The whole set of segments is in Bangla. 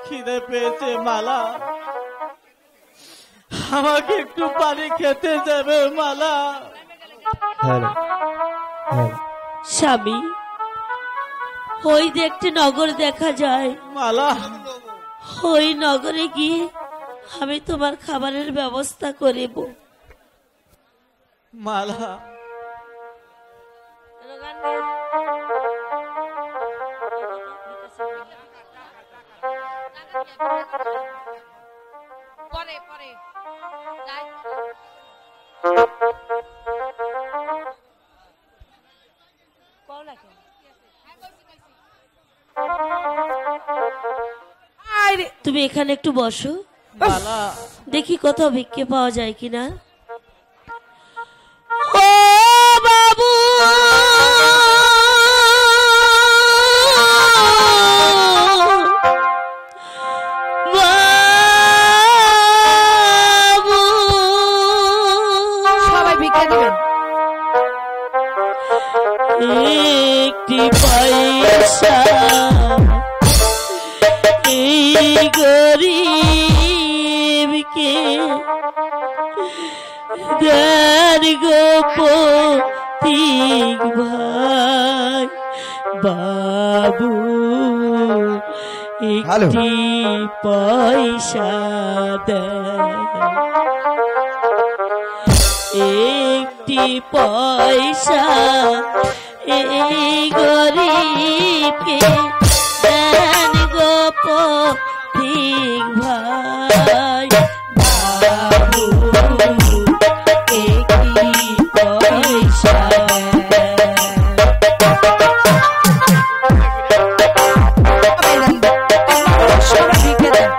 খিদে পেয়েছে মালা, আমাকে একটু পানি খেতে যাবে মালা। স্বামী, ওই দেখতে নগর দেখা যায় মালা, ওই নগরে গিয়ে আমি তোমার খাবারের ব্যবস্থা করিব। মালা, পরে পরে তুমি এখানে একটু বসো, মালা, দেখি কোথাও ভিক্ষে পাওয়া যায় কিনা। ও বাবু, সবাই ভিক্ষা দিবেন। একটি পয়সা এই গরিবকে দেন গো পথিক ভাই বাবু, একটি পয়সা দেন, একটি পয়সা এই গরিবকে দেন গো পথিক ভাই বাবু, একটি পয়সা। সবাই ভিক্ষা দেন।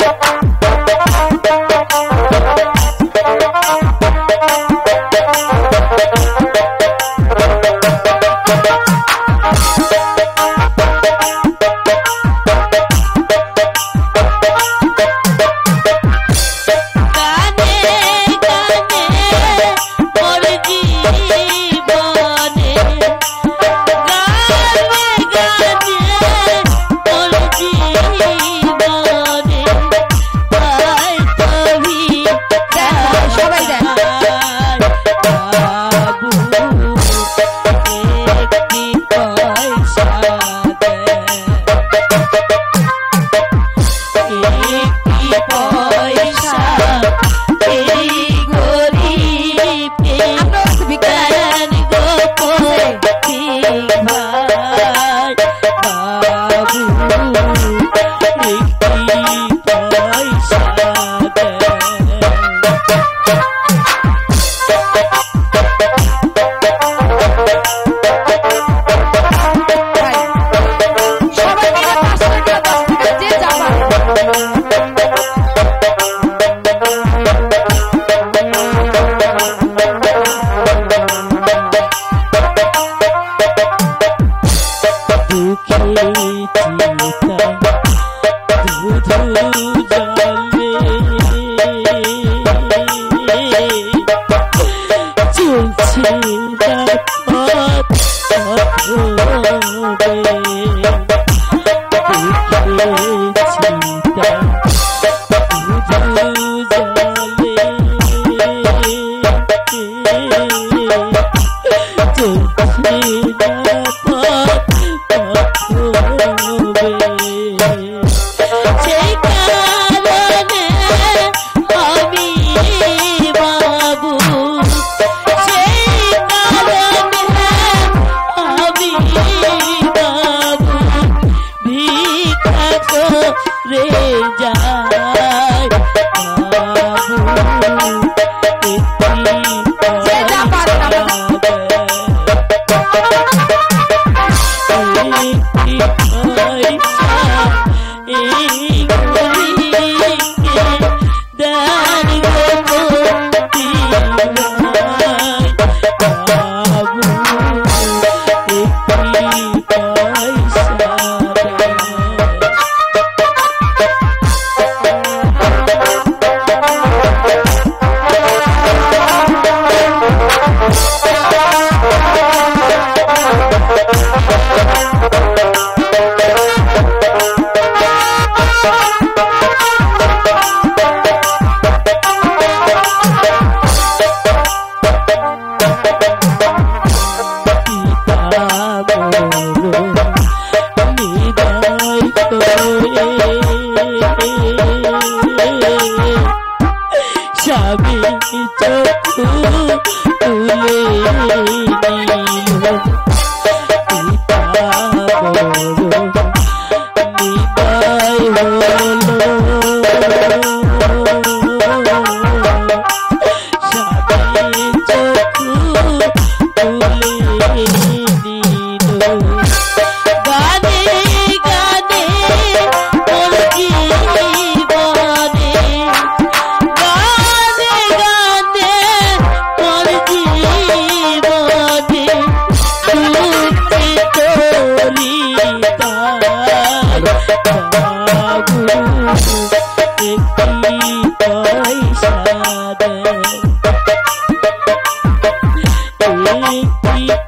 পয়সা দে, একটি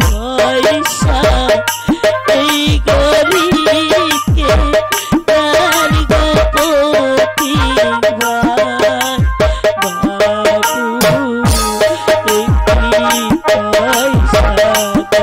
পয়সা এই গরিবকে তার গপতি ভাই বাবু, একটি পয়সা দে।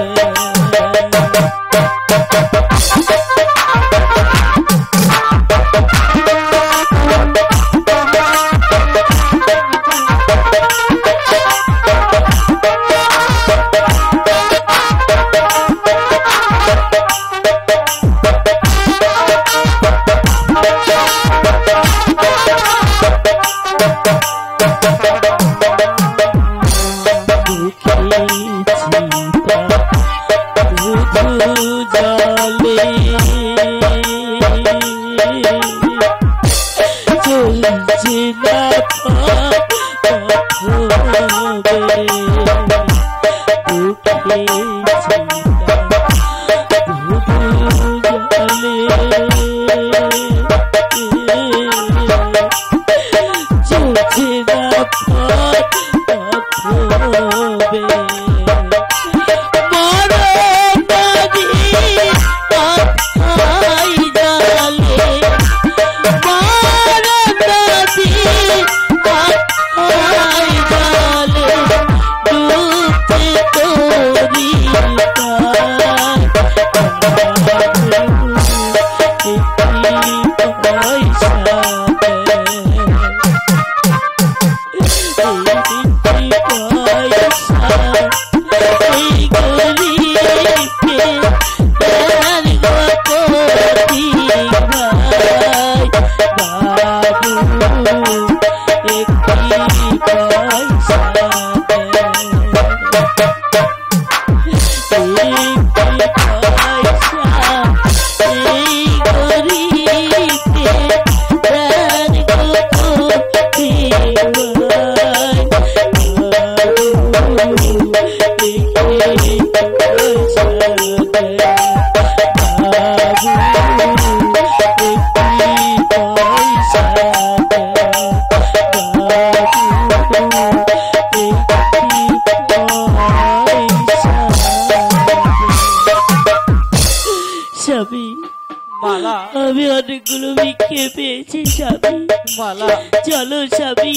মালা, আমি অনেকগুলো ভিক্ষে পেয়েছি স্বামী। মালা, চলো স্বামী,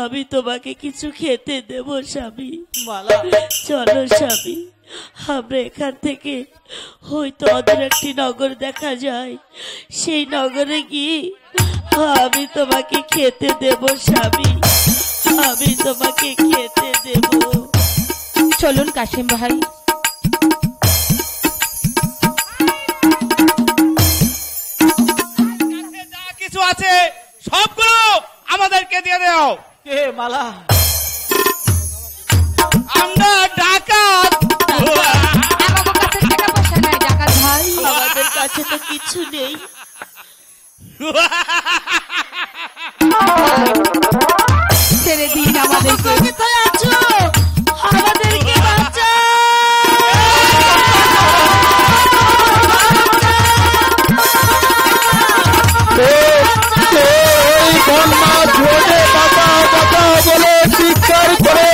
আমি তোমাকে কিছু খেতে দেব স্বামী। মালা, চলো স্বামী, আমরা এখান থেকে হয়তো অদূর একটি নগর দেখা যায়, সেই নগরে গিয়ে আমি তোমাকে খেতে দেব স্বামী, আমি তোমাকে খেতে দেব। চলুন কাশিম ভাই। যা কিছু আছে সবগুলো আমাদেরকে দিয়ে দাও। কে মালা? আমরা ডাকাত। আমার কাছে টাকা পয়সা নাই ডাকাত ভাই। আমাদের কাছে তো কিছু নেই। ছেড়ে দিন আমাদেরকে। কোথায় আছো? আমাদেরকে বাঁচাও। বন্যা ঝোড়ে বাঁচাও বাঁচাও বলে চিৎকার করে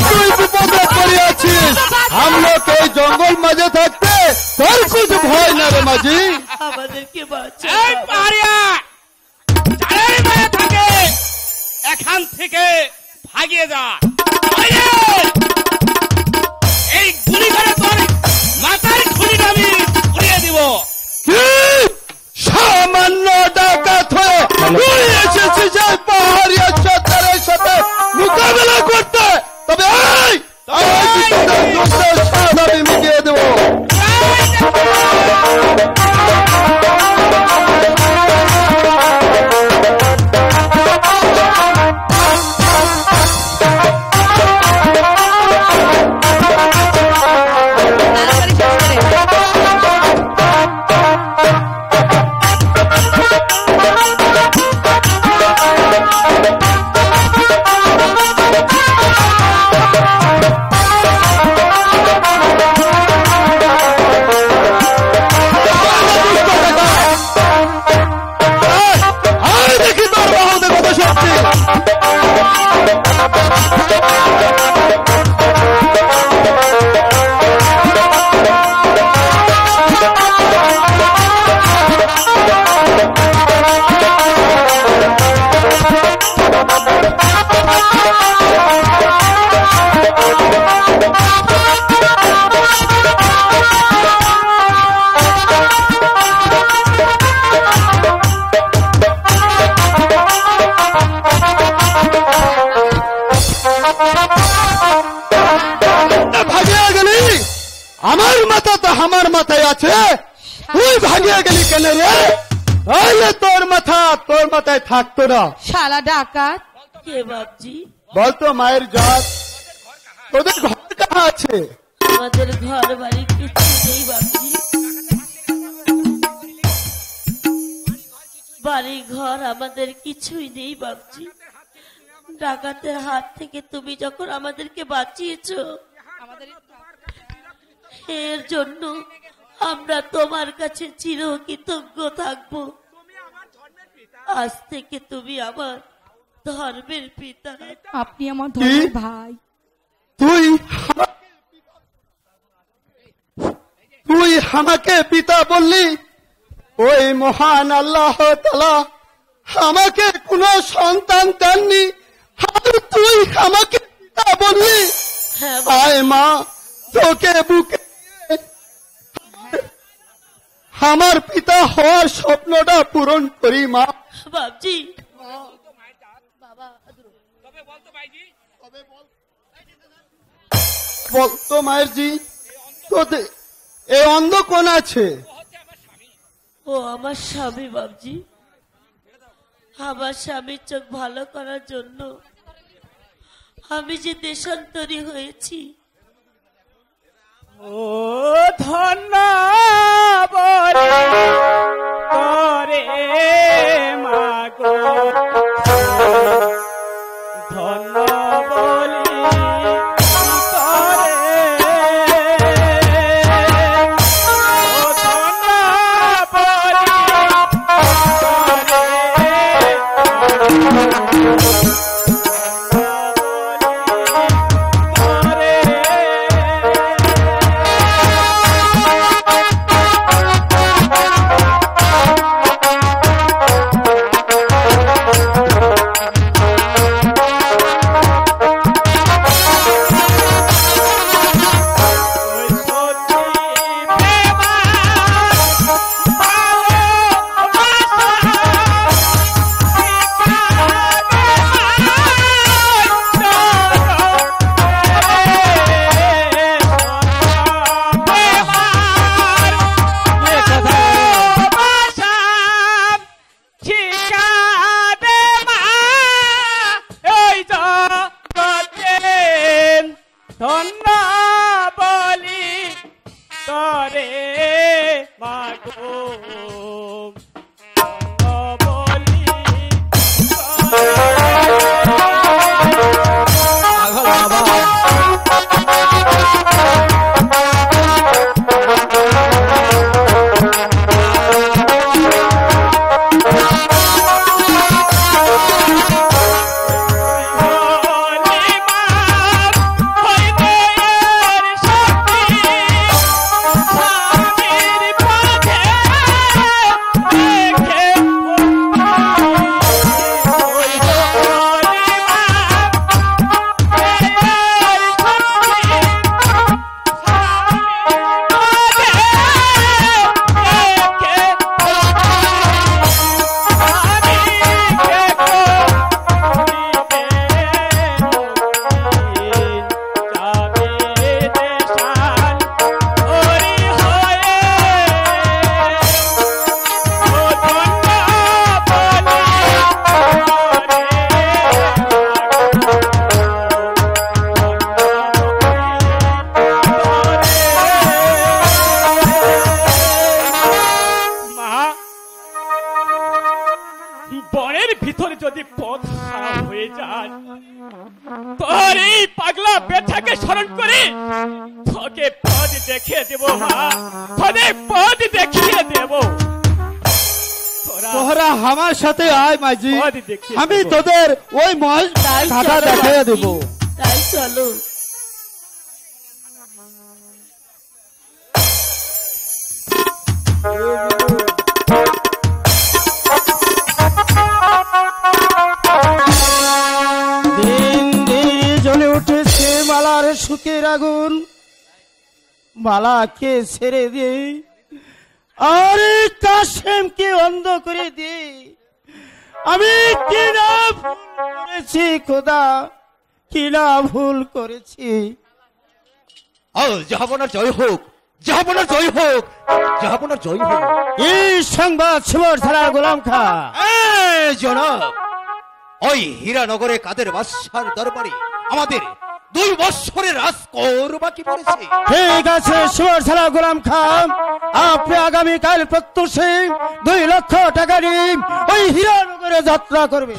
তুই বিপদে পড়িয়াছিস। हम लोग এই জঙ্গল মাঝে থাকতে তোর কিছু ভয় না রে মাঝি। আমাদেরকে বাঁচাও। এই পাহাড়িয়া যারাই মায়া থাকে এখান থেকে ভাগিয়ে যা। এই গুলি করে তোর মাথার খুলিটা আমি উড়িয়ে দিব। সামান্য ডাকাত হয়ে তুই এসেছিস এই পাহাড়িয়া সরকারের সাথে মোকাবেলা করতে। তবে আমি মিটিয়ে দেবো। তাড়াতাড়ি শেষ করে। আমার মাথায় আছে? তুই ভাগিয়ে গেলি কেন রে? আরে তোর মাথায় থাকতো না। শালা ডাকাত। কে বাপজি? বলতো মায়ের জাত, তোদের ঘর কাহা আছে? আমাদের ঘর বাড়ি কিছু নেই বাপজি। বাড়ি ঘর আমাদের কিছুই নেই বাপজি। ডাকাতের হাত থেকে তুমি যখন আমাদেরকে বাঁচিয়েছো, এর জন্য আমরা তোমার কাছে চিরকৃতজ্ঞ থাকবো। আজ থেকে তুমি আমার ধর্মের পিতা। আপনি আমার ধর্মের ভাই। তুই আমাকে পিতা বললি? ওই মহান আল্লাহ তাআলা আমাকে কোনো সন্তান দেননি, আর তুই আমাকে পিতা বললি? হ্যাঁ আয় মা, তোকে বুকে আমার পিতা হওয়ার স্বপ্নটা পূরণ করি মা। বাপজি। বলতো মায়ের জি, তোদের এ অন্ধ কোন আছে? ও আমার স্বামী বাপজি। আমার স্বামীর চোখ ভালো করার জন্য আমি যে দেশান্তরী হয়েছি। ও ধন্য বলে করে মাগো, ধন্য বলি করে, ও ধন্য বলি বনের ভিতরে যদি পথ হারা হয়ে যায়, তোর এই পাগলা বেটাকে স্মরণ করে তোকে পথ দেখিয়ে দেবো মা, তোদের পথ দেখিয়ে দেবো। তোরা আমার সাথে আয় মাঝি, পথ দেখিয়ে আমি দেবো। তোদের ওই মহল ঢাকা দেখিয়ে দেবো। তাই চলো। দিন দিন জ্বলে উঠেছে মালার সুখের আগুন, মালাকে ছেড়ে দিয়ে আরে কাশেমকে অন্ধ করে দিয়ে আমি কি না ভুল করেছি খোদা, কি না ভুল করেছি। জাহাপনার জয় হোক, জাহাপনার জয় হোক, জাহাপনার জয় হোক। এই সংবাদ সুবর্ণার গোলাম খা। জনাব, ওই হীরানগরে কাদের বাদশার দরবারে আমাদের 2 বৎসরের রাজকর বাকি পড়েছে। ঠিক আছে সুবর্ণার গোলাম খা, আপনি আগামীকাল প্রত্যুষে 2 লক্ষ টাকা নিয়ে ওই হীরানগরে যাত্রা করবে।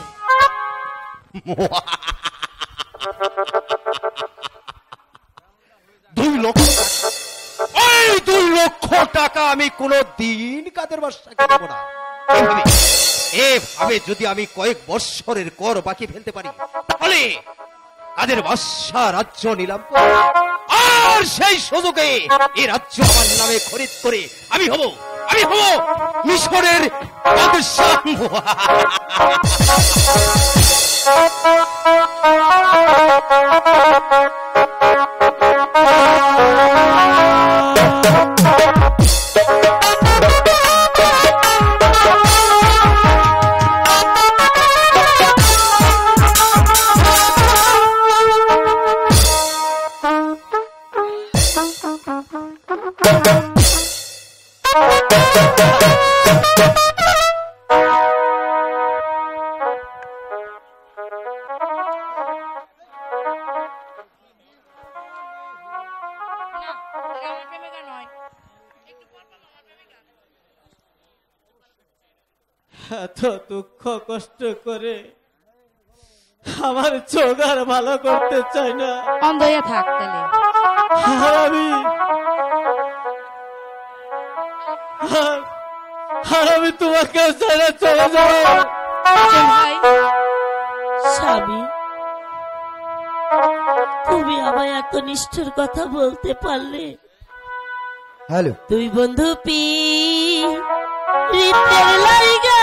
2 লক্ষ টাকা? ওই 2 লক্ষ টাকা আমি কোনো দিন কাদের বাদশাকে দেব না। এভাবে যদি আমি কয়েক বৎসরের কর বাকি ফেলতে পারি, তাহলে কাদের বাদশা রাজ্য নিলাম করে, আর সেই সুযোগে এই রাজ্য আমার নামে খরিদ করে আমি হব মিশরের বাদশা। এত দুঃখ কষ্ট করে আমার চোখ আর ভালো করতে চাই না। অন্ধ হয়ে থাক তাহলে। আর আমি তোমাকে ছেড়ে চলে যাব। ভাই স্বামী, তুমি আমায় এত নিষ্ঠুর কথা বলতে পারলে? হ্যালো, 2 বন্ধু পি রিতের লাইগা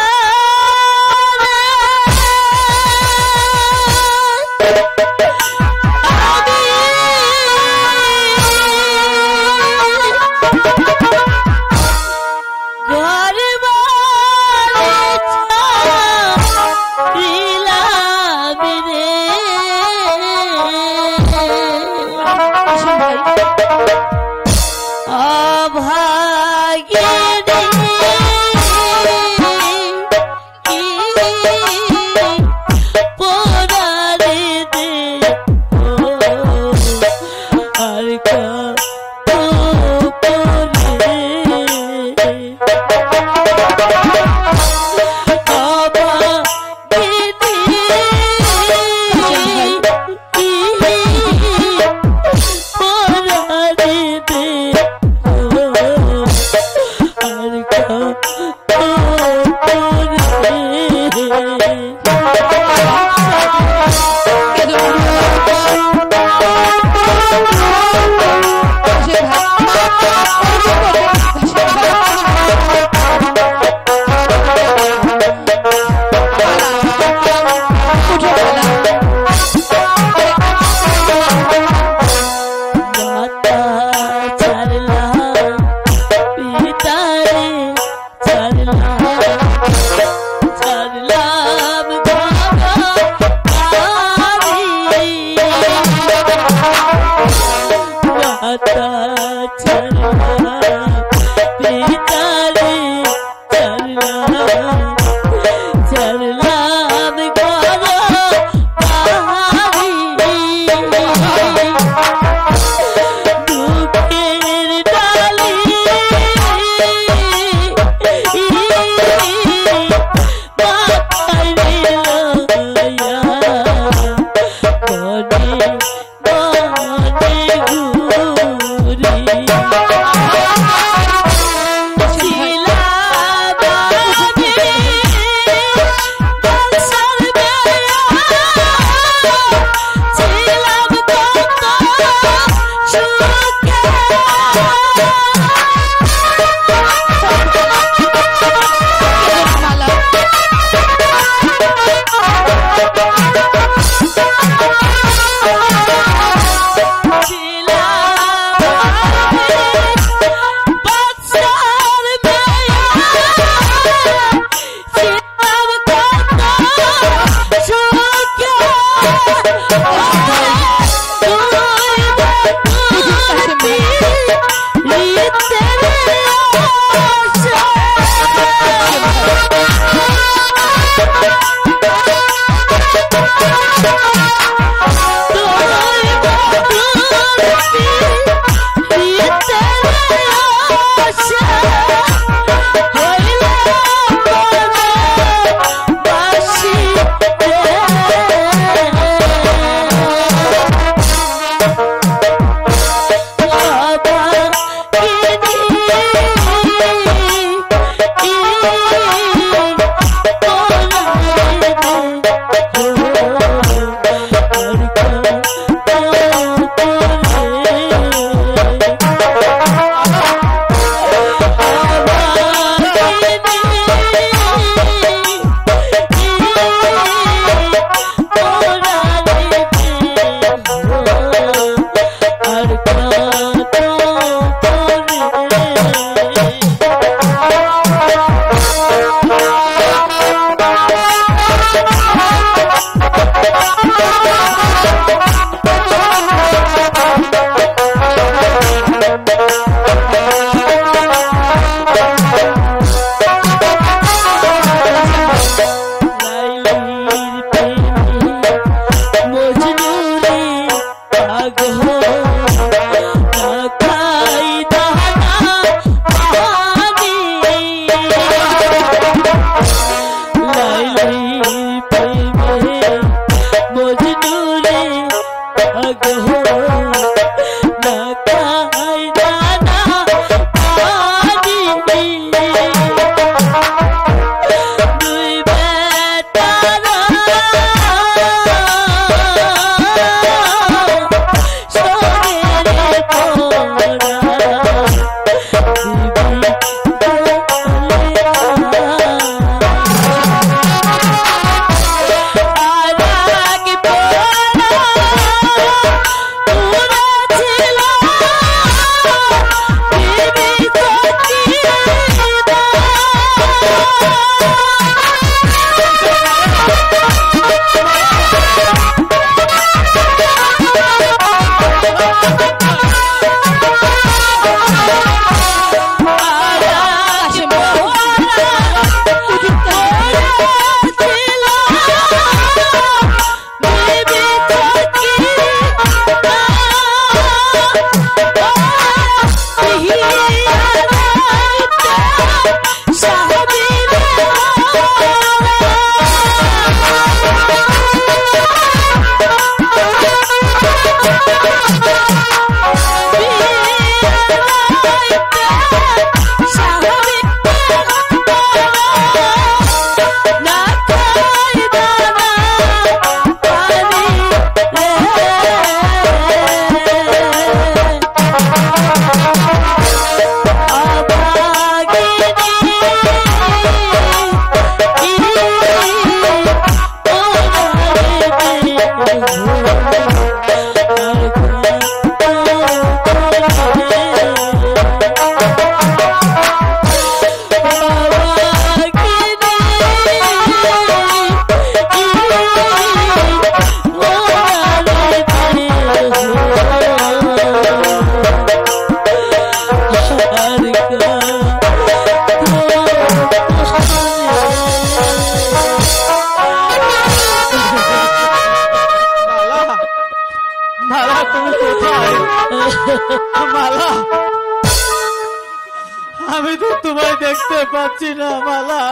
আমি তো তোমায় দেখতে পাচ্ছি না মালা,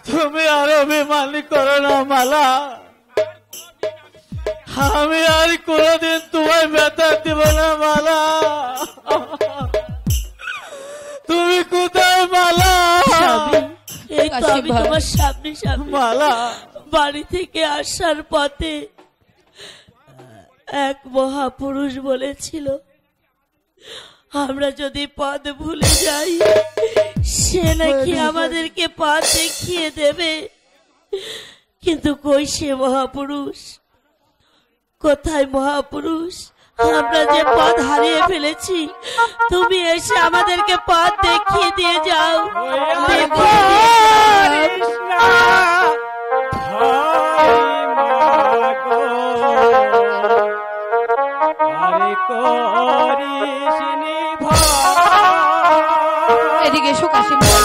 তুমি আর অভিমানী করো না মালা। আমি আর কোনদিন তোমায় ব্যথা দিব না মালা। তুমি কোথায় মালা? এই তো আমি তোমার সামনে সামনে মালা। বাড়ি থেকে আসার পথে এক মহাপুরুষ বলেছিল আমরা যদি পথ ভুলে যাই সে নাকি আমাদেরকে পথ দেখিয়ে দেবে। কিন্তু কই সে মহাপুরুষ? কোথায় মহাপুরুষ? আমরা যে পথ হারিয়ে ফেলেছি, তুমি এসে আমাদেরকে পথ দেখিয়ে দিয়ে যাও। এদিকে এসো কাশিম ভাই।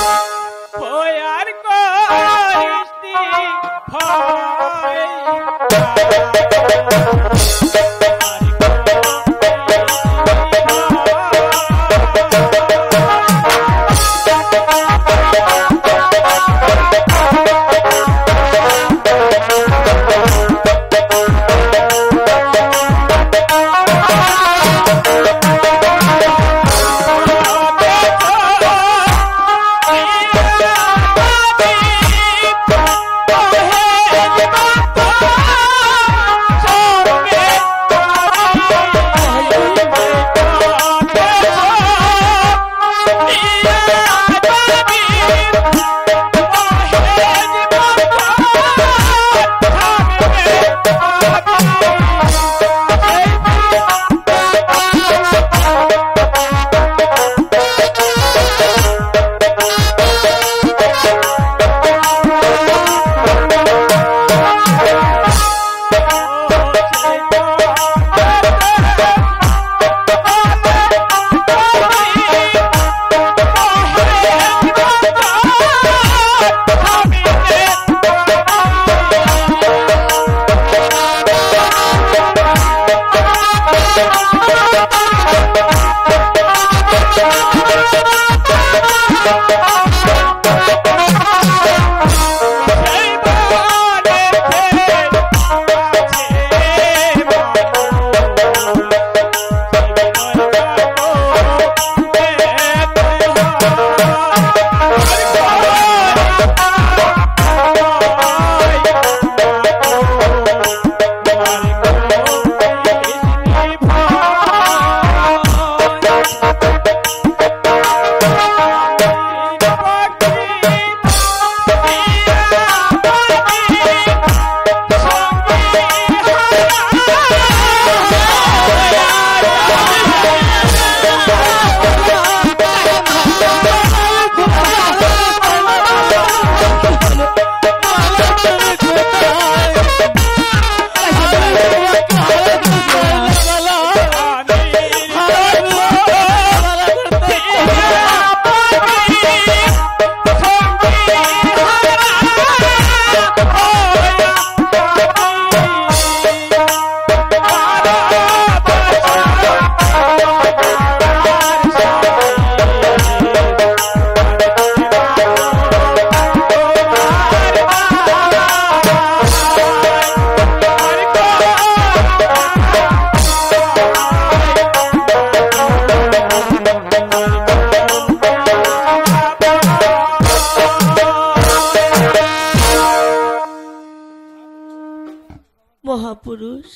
মহাপুরুষ,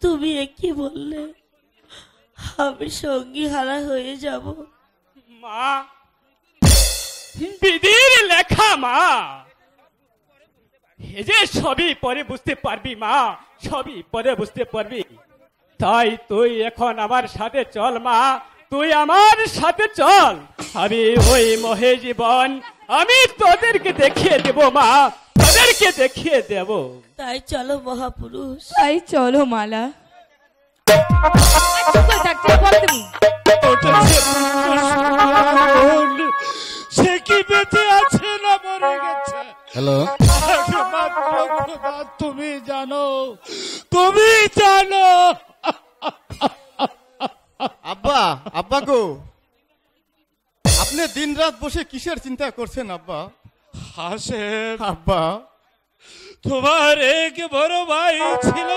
তুমি কি বললে আমি সঙ্গী হারা হয়ে যাব? মা, বিধির লেখা মা, এ যে সবই পরে বুঝতে পারবি মা, সবই পরে বুঝতে পারবি। তাই তুই এখন আমার সাথে চল মা, তুই আমার সাথে চল। আমি ওই মহে জীবন আমি তোদেরকে দেখিয়ে দেব মা, তোদেরকে দেখিয়ে দেব। তাই চলো মহাপুরুষ। তাই চলো মালা। চুপ করে থাক, চল বল তুমি। সে কি বেঁচে আছে না মরে গেছে? হ্যালো, তুমি জানো, তুমি জানো। আব্বা, আব্বা গো, আপনি দিন রাত বসে কিসের চিন্তা করছেন আব্বা? হাসেম, আব্বা, তোমার এক বড় ভাই ছিল,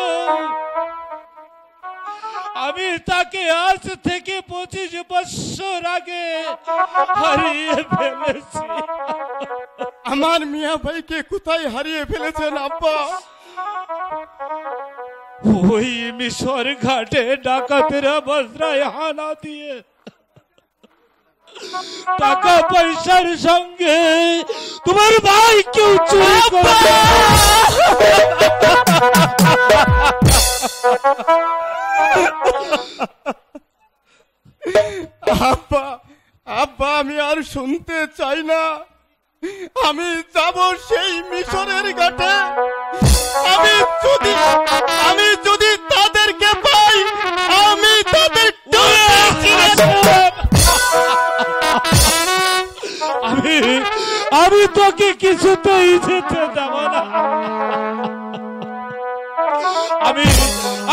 আমি তাকে আজ থেকে 25 বছর আগে হারিয়ে ফেলেছি। আমার মিয়া ভাইকে কোথায় হারিয়ে ফেলেছেন আব্বা? ওই মিশর ঘাটে ডাকাতেরা বজরায় হানা দিয়ে টাকা পয়সার সঙ্গে তোমার ভাই কেউ চুরি করে। আব্বা, আব্বা, আমি আর শুনতে চাই না। আমি যাব সেই মিশরের ঘাটে। আমি যদি তাদেরকে পাই, আমি তাদের আমি তোকে কিছুতেই যেতে দেব না।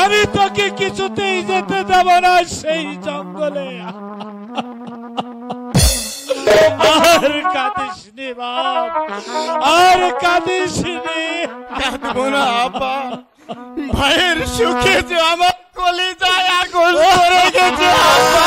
আমি তোকে কিছুতেই যেতে দেব না সেই জঙ্গলে। আর কাঁদিস নি বাপ, আর কাঁদিস নি। কাঁদবো না আব্বা, ভাইয়ের সুখে যে আমার কলিজায় আগুন ধরে গেছে আব্বা।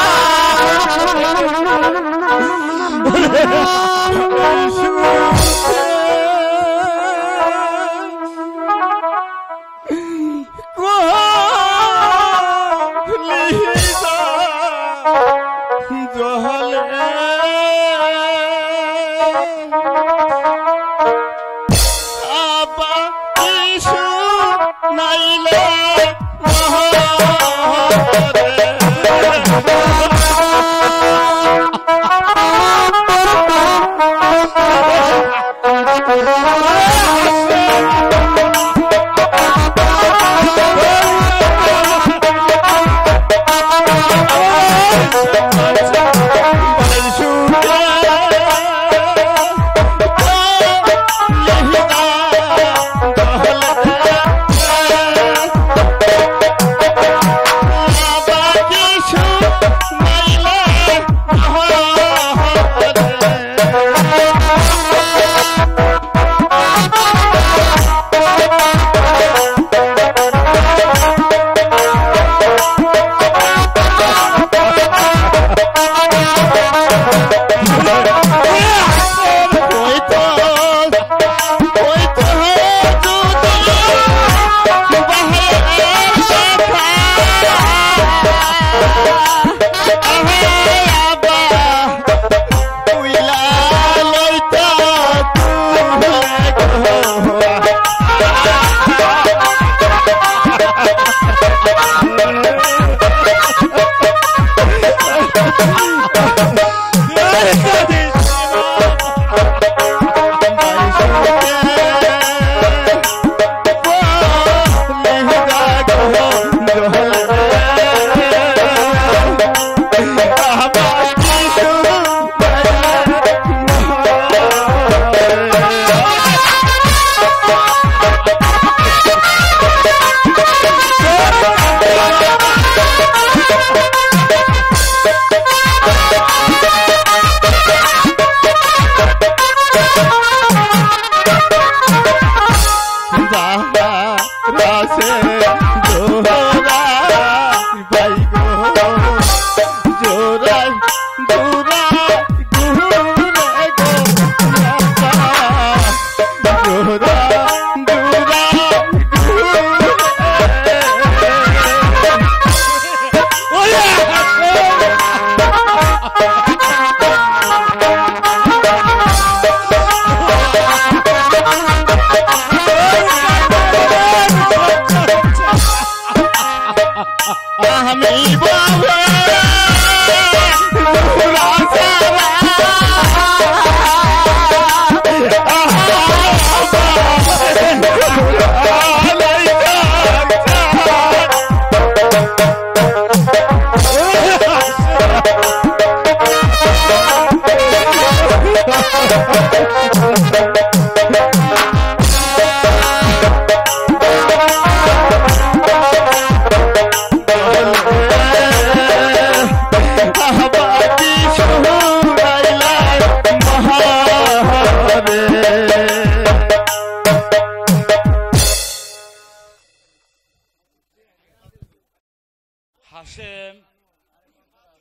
হাসেম,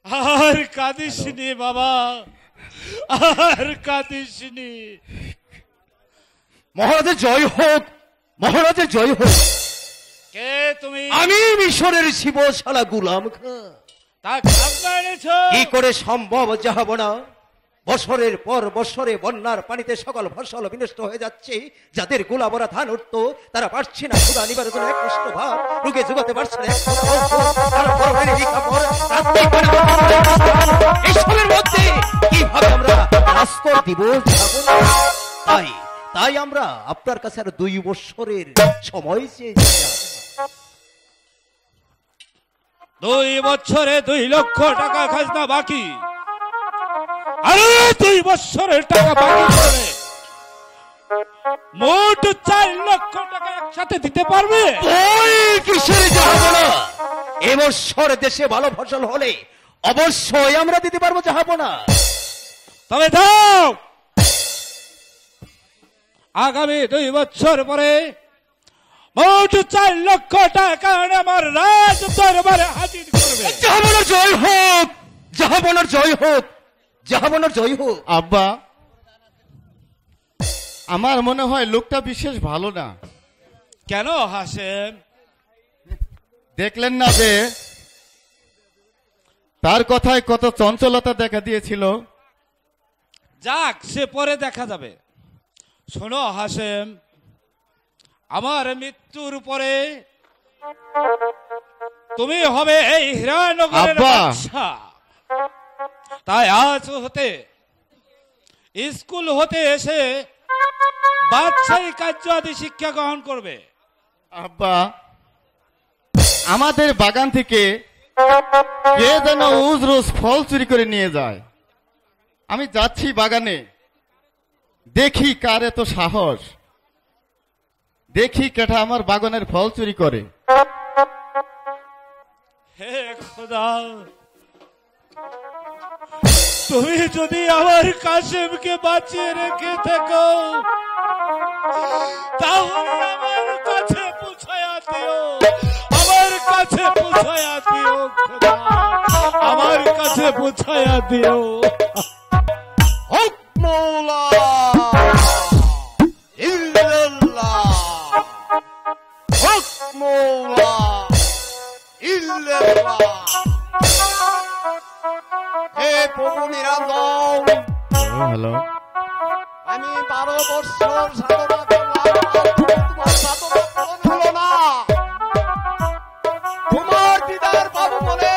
আর কাঁদিস নি বাবা, আর কাঁদিস নি। মহারাজের জয় হোক, মহারাজের জয় হোক। কে তুমি? আমি মিশরের শিবশালা গুলাম খাঁ। তা খাজনা এনেছো? কি করে সম্ভব যাব না? বছরের পর বছরে বন্যার পানিতে সকল ফসল বিনষ্ট হয়ে যাচ্ছে। যাদের গোলাবরা ধান উঠত তারা পারছে না ক্ষুধা নিবারণ জন্য এক কষ্ট ভাব, রোগে জোগাতে পারছে না এসবের মধ্যে কিভাবে আমরা রাস্তা দিব? তাই তাই আমরা আপনার কাছে আর 2 বছরের সময় চেয়েছি। 2 বছরে 2 লক্ষ টাকা খাজনা বাকি। আরে 2 বছরের টাকা বাকি করে মোট 4 লক্ষ টাকা একসাথে দিতে পারবে? ওই কিসের যাব এবছর দেশে ভালো ফসল হলে অবশ্যই আমরা দিতে পারবো জাহাপনা। তবে দাও, আগামী 2 বছর পরে মোট 4 লক্ষ টাকা আমার রাজ দরবারে হাজির করবে। জাহাপনার জয় হোক, জাহাপনার জয় হোক, জাহাপনার জয় হোক। আব্বা, আমার মনে হয় লোকটা বিশেষ ভালো না। কেন হাসেম? দেখলেন না যে তার কথায় কত চঞ্চলতা দেখা দিয়েছিল। যাক, সে পরে দেখা যাবে। শোনো হাসেম, আমার মৃত্যুর পরে তুমি হবে এই হীরানগরের আব্বা। বাদশা। তাই আজ হতে স্কুল হতে এসে বাদশাহী কার্য আদি শিক্ষা গ্রহণ করবে। আব্বা, আমাদের বাগান থেকে কে যেন রোজ রোজ ফল চুরি করে নিয়ে যায়। আমি যাচ্ছি বাগানে, দেখি কার এত সাহস, দেখি কেটা আমার বাগানের ফল চুরি করে। হে খোদা, তুমি যদি আমার কাসেমকে বাঁচিয়ে রেখে থাকো তাহলে আমার কাছে পৌঁছায়া দিও, আমার কাছে পৌঁছায়া দিও খোদা, আমার কাছে পৌঁছায়া দিও। হক মৌলা ইল্লাল্লাহ, হক মৌলা ইল্লাল্লাহ। হে প্রভু নিরঞ্জন, হ্যালো, আমি 12 বছর সাধনা করলাম, তোমার সাধনা পূরণ হলো না। তোমার দিদার পাবো বলে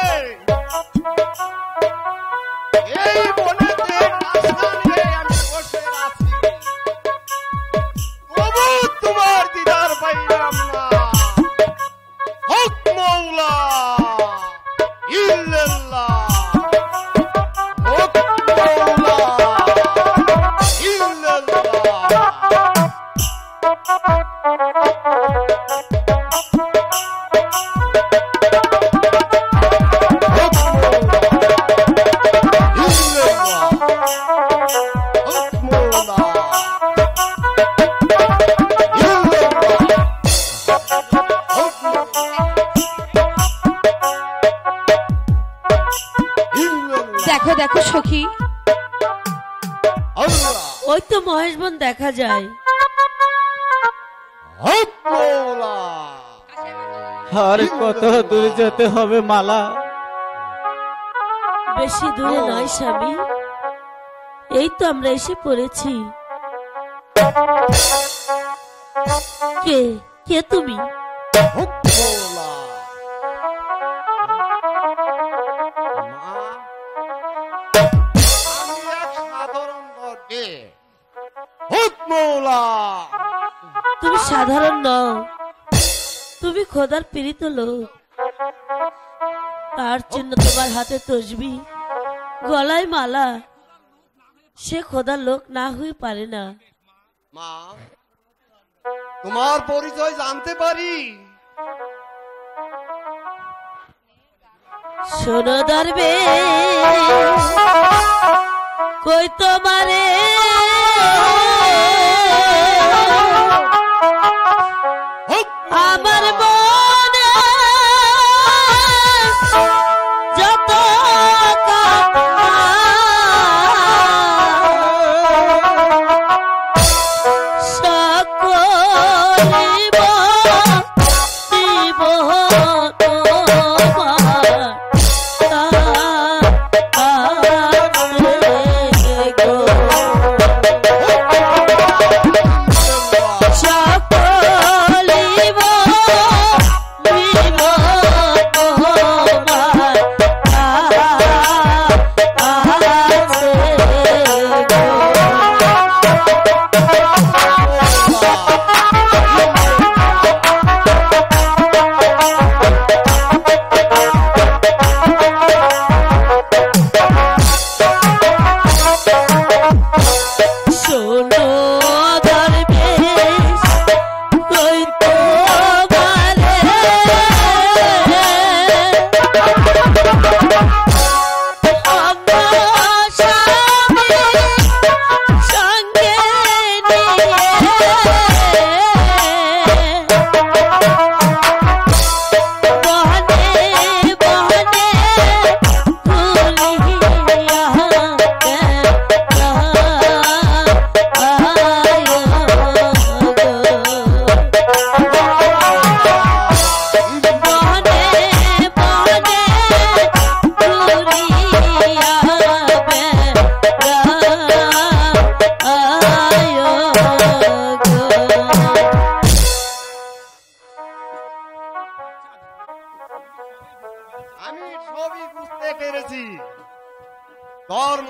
এই বনেতে আশা নিয়ে আমি বসে আছি। প্রভু, তোমার দিদার পাইলাম না। হক মৌলা ইল্লাল্লাহ, হক মৌলা ইল্লাল্লাহ। দেখো দেখো সখী, ওই তো মহেশ বন দেখা যায়। আর কত দূর যেতে হবে মালা? বেশি দূরে নয় স্বামী, এই তো আমরা এসে পড়েছি। কে কে তুমি? তুমি সাধারণ নও, তুমি খোদার পীড়িত লোক। তার চিহ্ন তোমার হাতে তসবি, গলায় মালা, সে খোদার লোক না হয়ে পারে না। মা, তোমার পরিচয় জানতে পারি? শোনো দরবে, কই তোমারে আমার মনে যত সকলিব দিব তোমার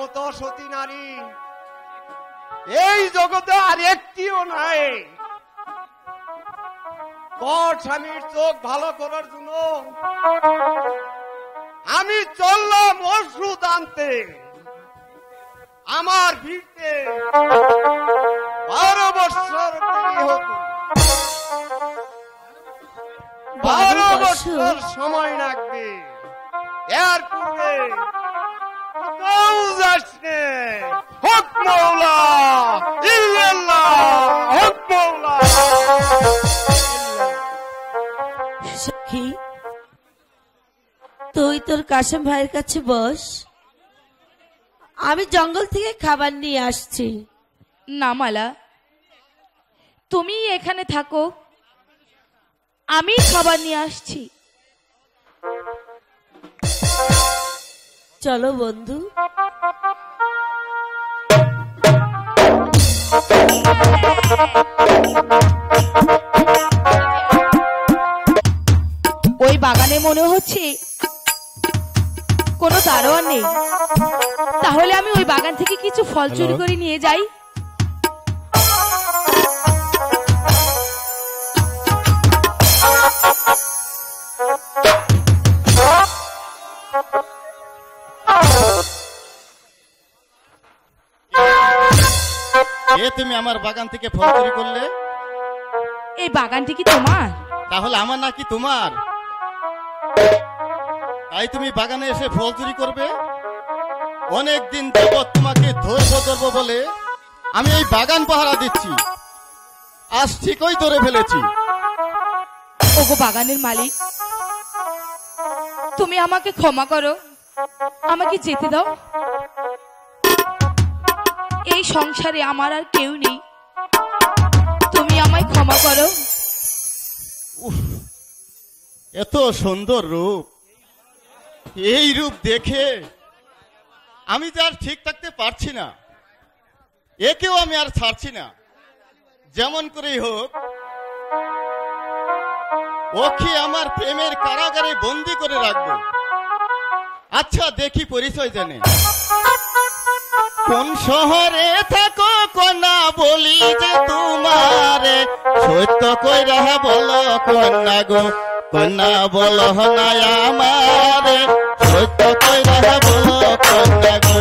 মতো সতী নারী এই জগতে আর একটিও নাই। তোর স্বামীর চোখ ভালো করার জন্য আমি চললাম ওষুধ আনতে। আমার ভিড়তে 12 বছর হতো, 12 বছর সময় লাগবে। এর পূর্বে হক মৌলা ইল্লাল্লাহ, হক মৌলা। সখী, তুই তোর কাশেম ভাইয়ের কাছে বস, আমি জঙ্গল থেকে খাবার নিয়ে আসছি। না মালা, তুমি এখানে থাকো, আমি খাবার নিয়ে আসছি। চলো বন্ধু। ওই বাগানে মনে হচ্ছে কোনো দারোয়ান নেই, তাহলে আমি ওই বাগান থেকে কিছু ফল চুরি করে নিয়ে যাই। তুমি আমার বাগান থেকে ফল চুরি করলে? এই বাগানটি কি তোমার? তাহলে আমার নাকি তোমার? তাই তুমি বাগানে এসে ফল চুরি করবে? অনেক দিন যাবত তোমাকে ধরবো বলে আমি এই বাগান পাহারা দিচ্ছি, আজ ঠিকই ধরে ফেলেছি। ওগো বাগানের মালিক, তুমি আমাকে ক্ষমা করো, আমাকে যেতে দাও। এই সংসারে আমার আর কেউ নেই, তুমি আমায় ক্ষমা করো। এত সুন্দর রূপ, এই রূপ দেখে আমি তো আর ঠিক থাকতে পারছি না, একেও আমি আর ছাড়ছি না। যেমন করেই হোক ওকে আমার প্রেমের কারাগারে বন্দি করে রাখবো। আচ্ছা দেখি পরিচয় জানে। কোন শহরে থাকো কন্যা বলি যে তোমারে, সত্য কইরা বলো কন্যা গো, কন্যা বলো না আমারে, সত্য কইরা বলো কন্যা গো।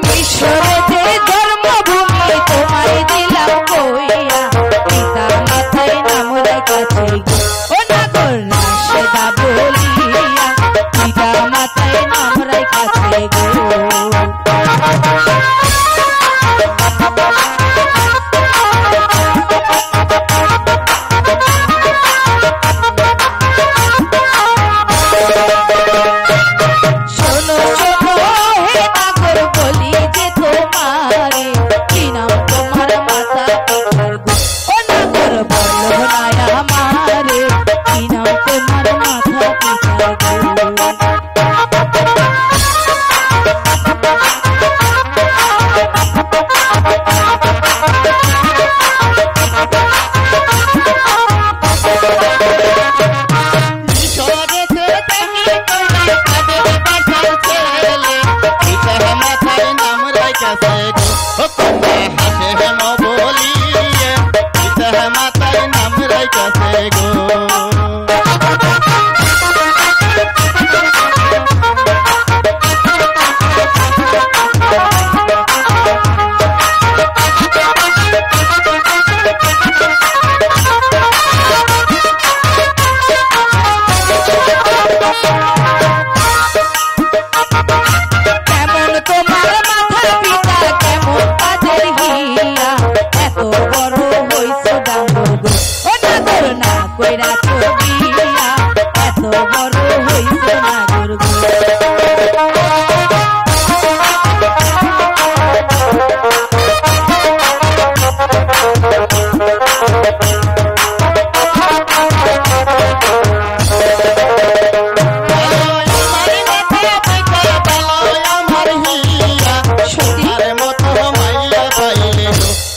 মিশরেতে জন্মভূমি তোমায় দিলাম।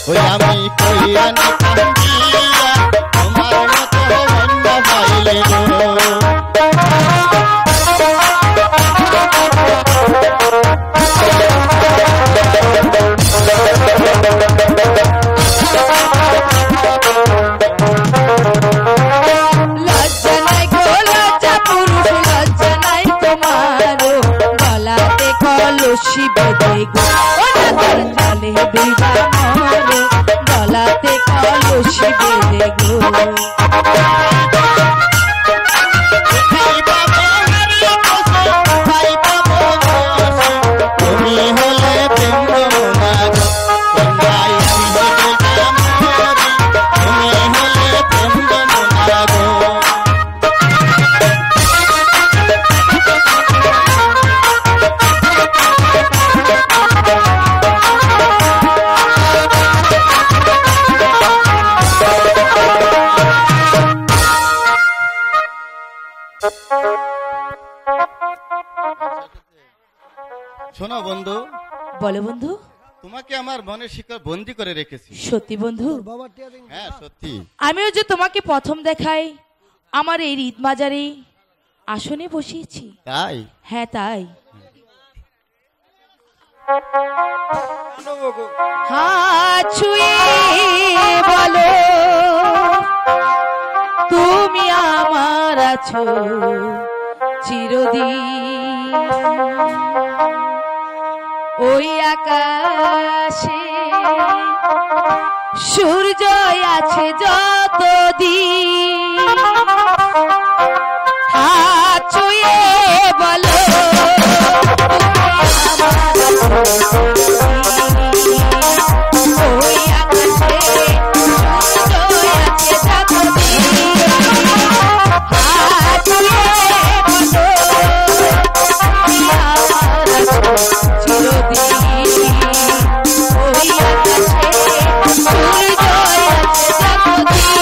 ওই আমি কইরানি কান্দিয়া তোমার মতো অন্য পাইলে গো লজ্জা নাই গো লজ্জা পুরুষ লজ্জা নাই তোমারও গলাতে কলসি বেঁধে গো অনাথের জলে ডুবা মরো গলাতে কলসি বেঁধে গো তুমি হলে প্রেম রমনা গো কন্যাই আমি হলে মরি তুমি হলে প্রেম রমনা গো শোনো বন্ধু, বলো বন্ধু। তোমাকে আমার মনের শিকড় বন্দি করে রেখেছি। সত্যি বন্ধু? হ্যাঁ সত্যি। আমিও যে তোমাকে প্রথম দেখাই আমার এই ঈদ মাজারে আসনে বসিয়েছি। তাই? হ্যাঁ তাই। হাত ছুঁয়ে বলো তুমি আমার আছো চিরদিন ওই আকাশে সূর্য আছে যতদিন হাত ছুঁয়ে বলো ওই আকাশে সূর্য আছে যতদিন হাত ছুঁয়ে বলো তুমি আমার চিরদিন ওই আকাশে সূর্য আছে যতদিন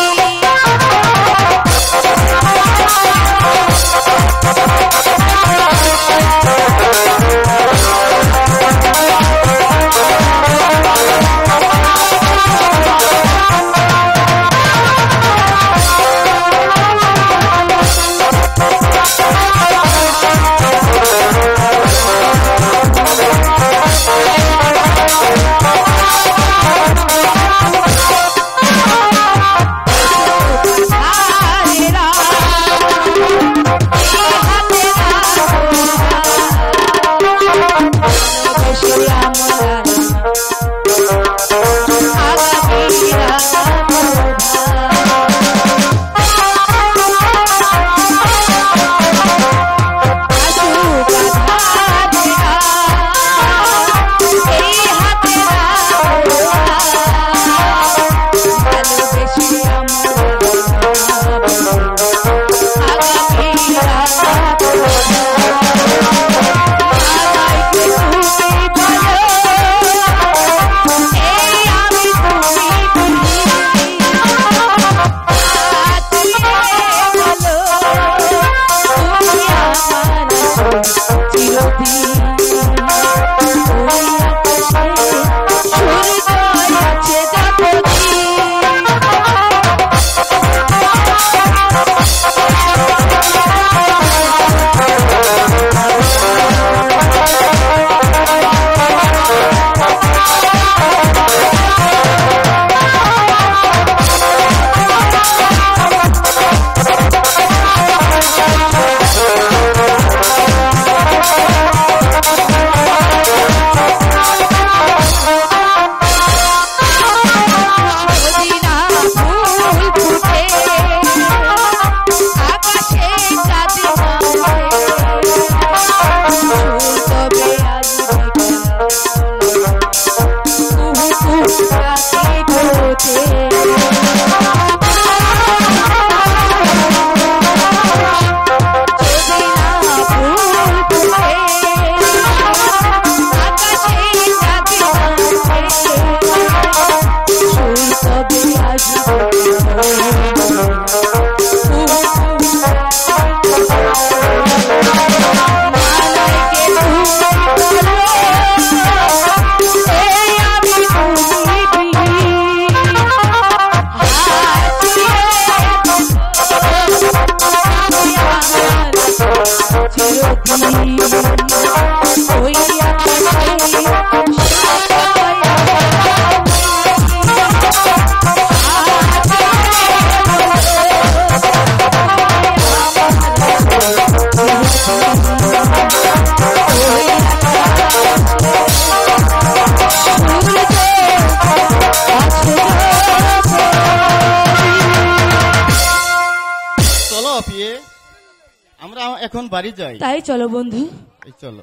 এখন বাড়ি যাই। তাই চলো বন্ধু। এই চলো।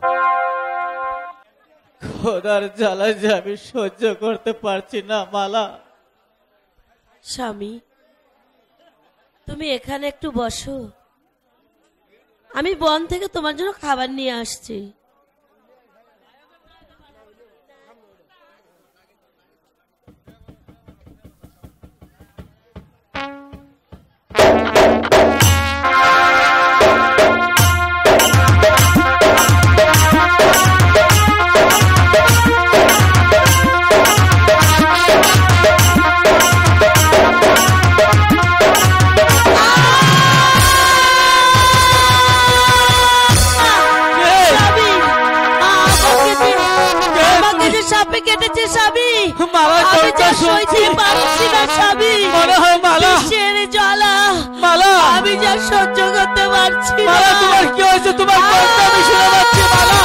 খোদার জ্বালা যে আমি সহ্য করতে পারছি না মালা। স্বামী, তুমি এখানে একটু বসো, আমি বন থেকে তোমার জন্য খাবার নিয়ে আসছি। আমি যা সহ্য করতে পারছি না। তোমার কি হয়েছে? তোমার কষ্ট আমি শুনে পাচ্ছি মালা।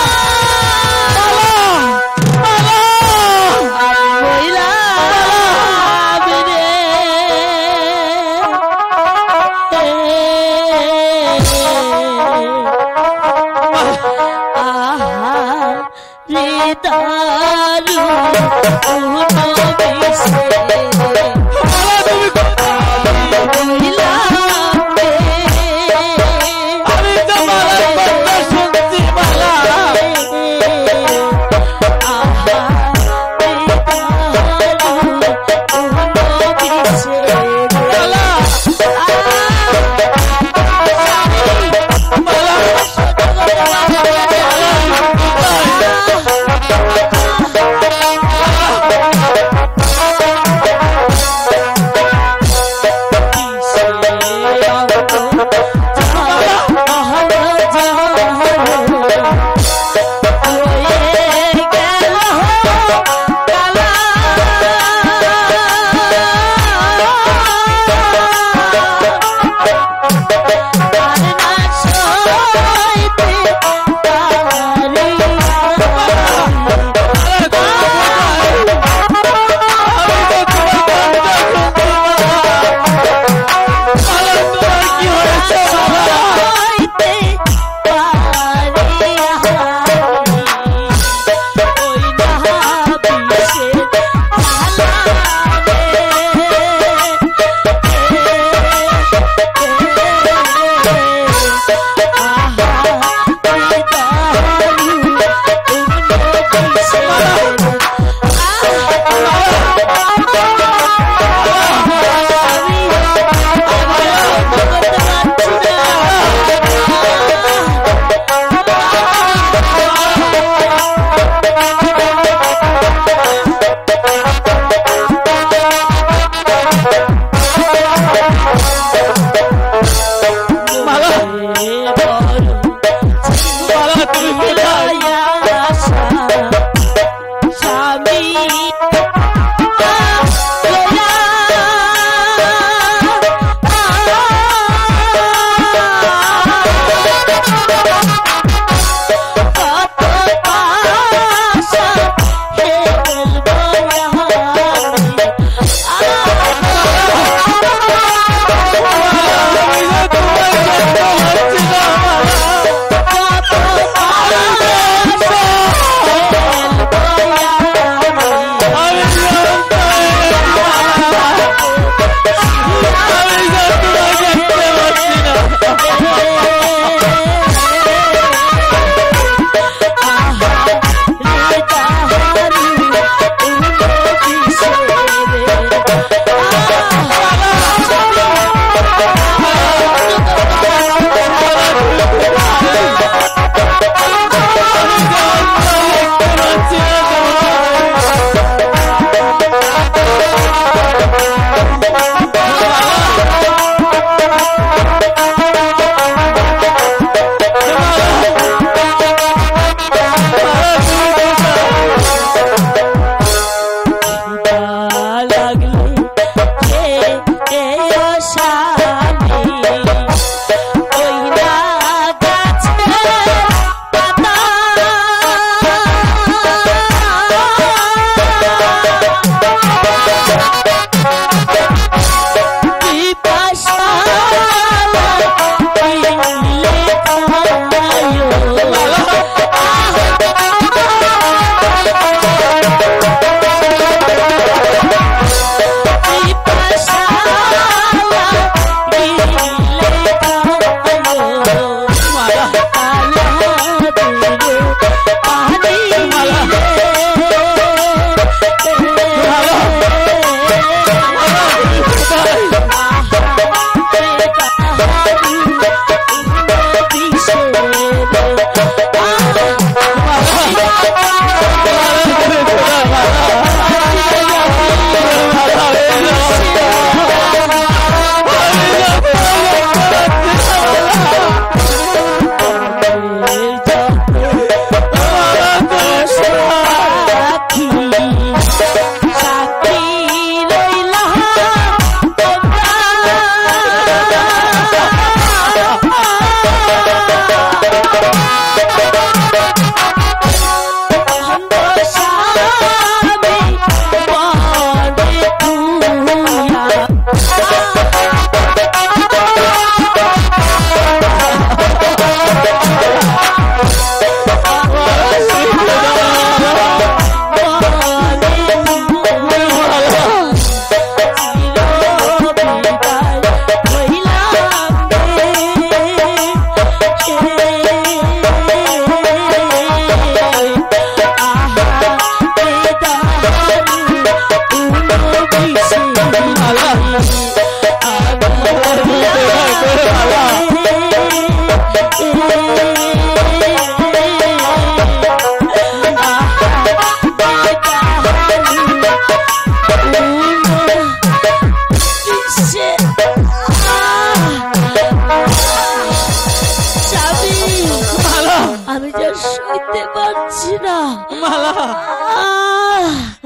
আমি যা সইতে পারছি না মালা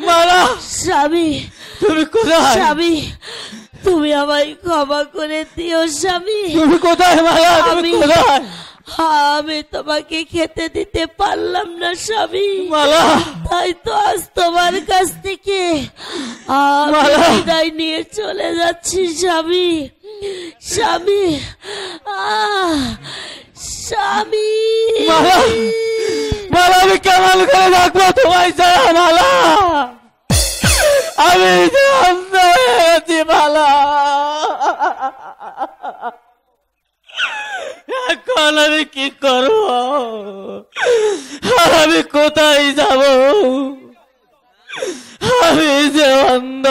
মালা স্বামী, তুমি কোথায়? স্বামী তুমি আমায় ক্ষমা করে দিও স্বামী। তুমি কোথায় মালা? তুমি কোথায়? আমি তোমাকে খেতে দিতে পারলাম না স্বামী, মালা তাই তো আজ তোমার কাছ থেকে আমি বিদায় নিয়ে চলে যাচ্ছি স্বামী। স্বামী স্বামী মালা মালা আমি কেমন করে রাখবো তোমায় ছাড়া মালা? আমি মালা এখন আমি কি করব? আমি কোথায় যাব? আমি যে অন্ধ।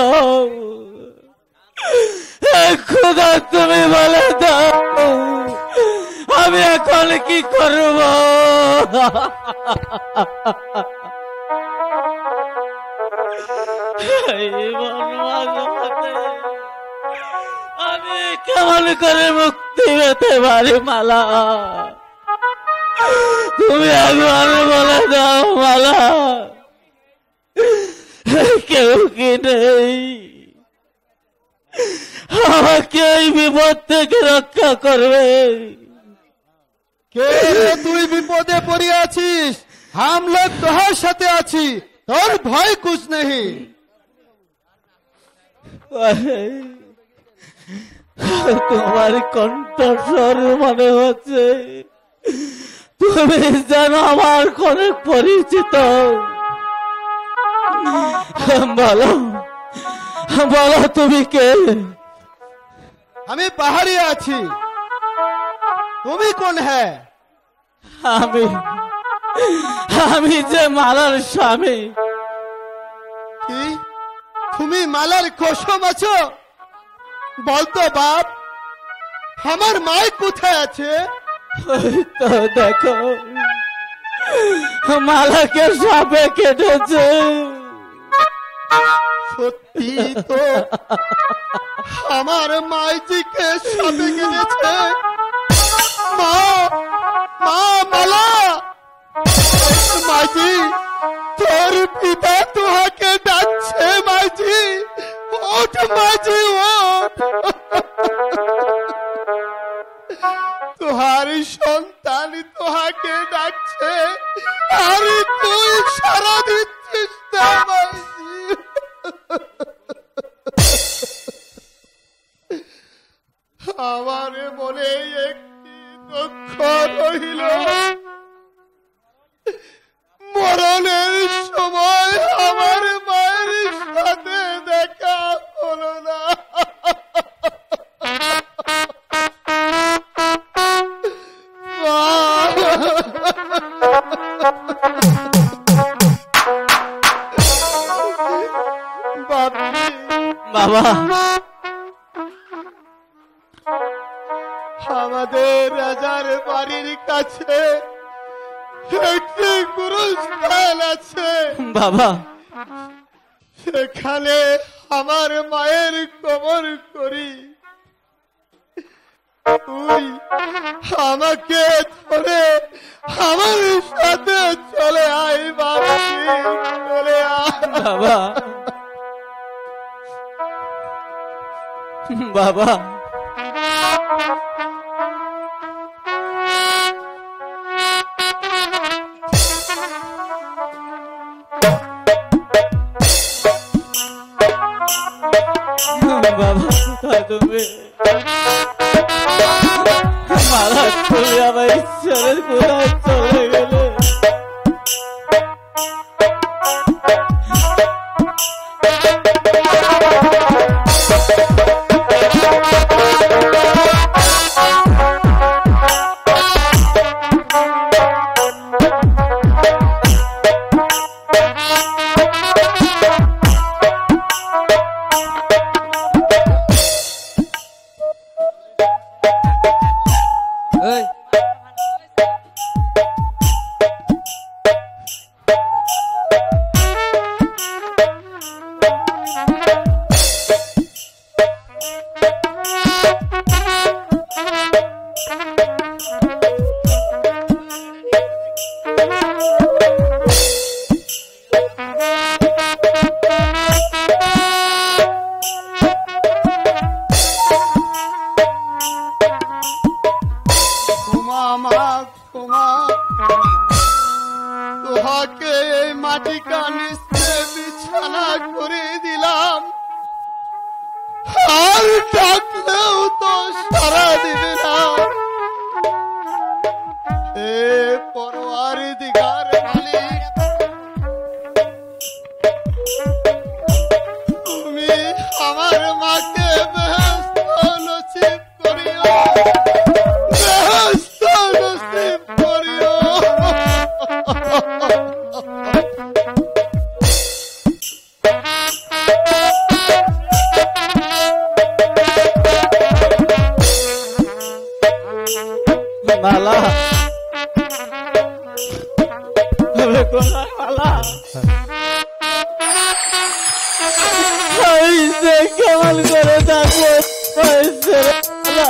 খোদা তুমি বলে দাও আমি এখন কি করব? আমি কেমন করে মুক্তি পেতে পারি মালা? তুমি একবার বলে দাও মালা। কেউ কি নেই আমাকে এই বিপদ থেকে রক্ষা করবে? কে তুই বিপদে পড়িয়াছিস? हम लोग तोहर साथे আছি, তোর ভয় কুছ নেই। তোমার কণ্ঠস্বর মনে হচ্ছে তুমি যেন আমার অনেক পরিচিত। বলো বলো তুমি কে? আমি পাহাড়ি আছি, তুমি কোন হ্যাঁ? আমি যে মালার স্বামী। কি তুমি মালার কসম আছো? বলতো বাপ, আমার মায় কোথায় আছে? তো দেখো মালাকে সাপে কেটেছে। সত্যি তো আমার মাইজিকে সাপে কেটেছে। মা মা মালা, মাইজি তোর পিতা তোহাকে ডাকছে। মাইজি ওঠ, মাইজি ওঠ। তোহার সন্তান তোহাকে ডাকছে, আর তুই সারা দিচ্ছিস না মাইজি। আমার মনে একটি দুঃখ রহিল, মরণের সময় আমার মায়ের সাথে দেখা হলো না। বাবা আমাদের রাজার বাড়ির কাছে একটি গুরুস্থান আছে বাবা, সেখানে আমার মায়ের কবর করি। তুই আমাকে ধরে আমার সাথে চলে আয় বাবা, চলে আয় বাবা বাবা। বাবা কোথায় তুমি? মালা তুমি আমার ঈশ্বরের কোথায় চলে গেলে? তোহাকে এই মাটি কানিস্তে বিছানা করে দিলাম, আর ডাকলেও তো সারা দিবে না। এ পরওয়ারদিগার মালিক, তুমি আমার মাকে বেহেশত নসিব করিও, বেহেশত নসিব করিও। মালা তুমি কোথায় মালা? কেমন করে থাকবো মালা?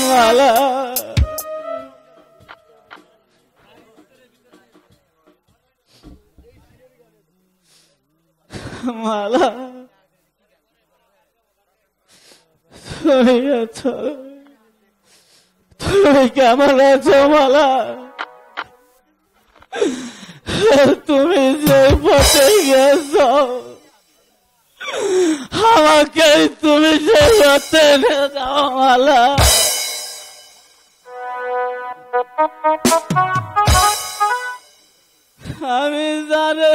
মালা মালা তুমি আছো? তুমি কেমন আছো মালা? তুমি যে পথে গেছো আমাকে তুমি যে পথে নিয়ে যাও মালা। আমি জানি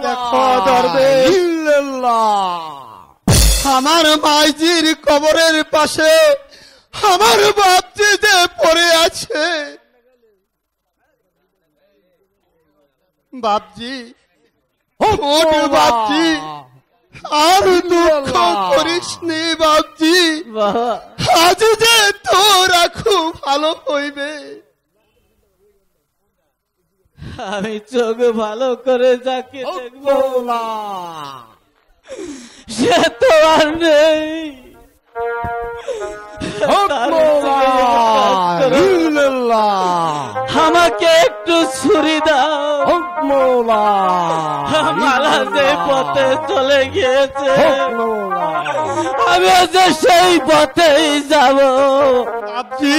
দেখো দরবেশ, আমার মাইজির কবরের পাশে আমার বাপজি যে পড়ে আছে। বাপজি, ওঠ বাপজি, আর দুঃখ করিস নে বাপজি, আজ যে তোর খুব ভালো হইবে। আমি চোখ ভালো করে যাকে দেখবো সে তো আর নেই। আমাকে একটু ছুরি দাও, মালা যে পথে চলে গিয়েছে আমি যে সেই পথেই যাব। বাপজি,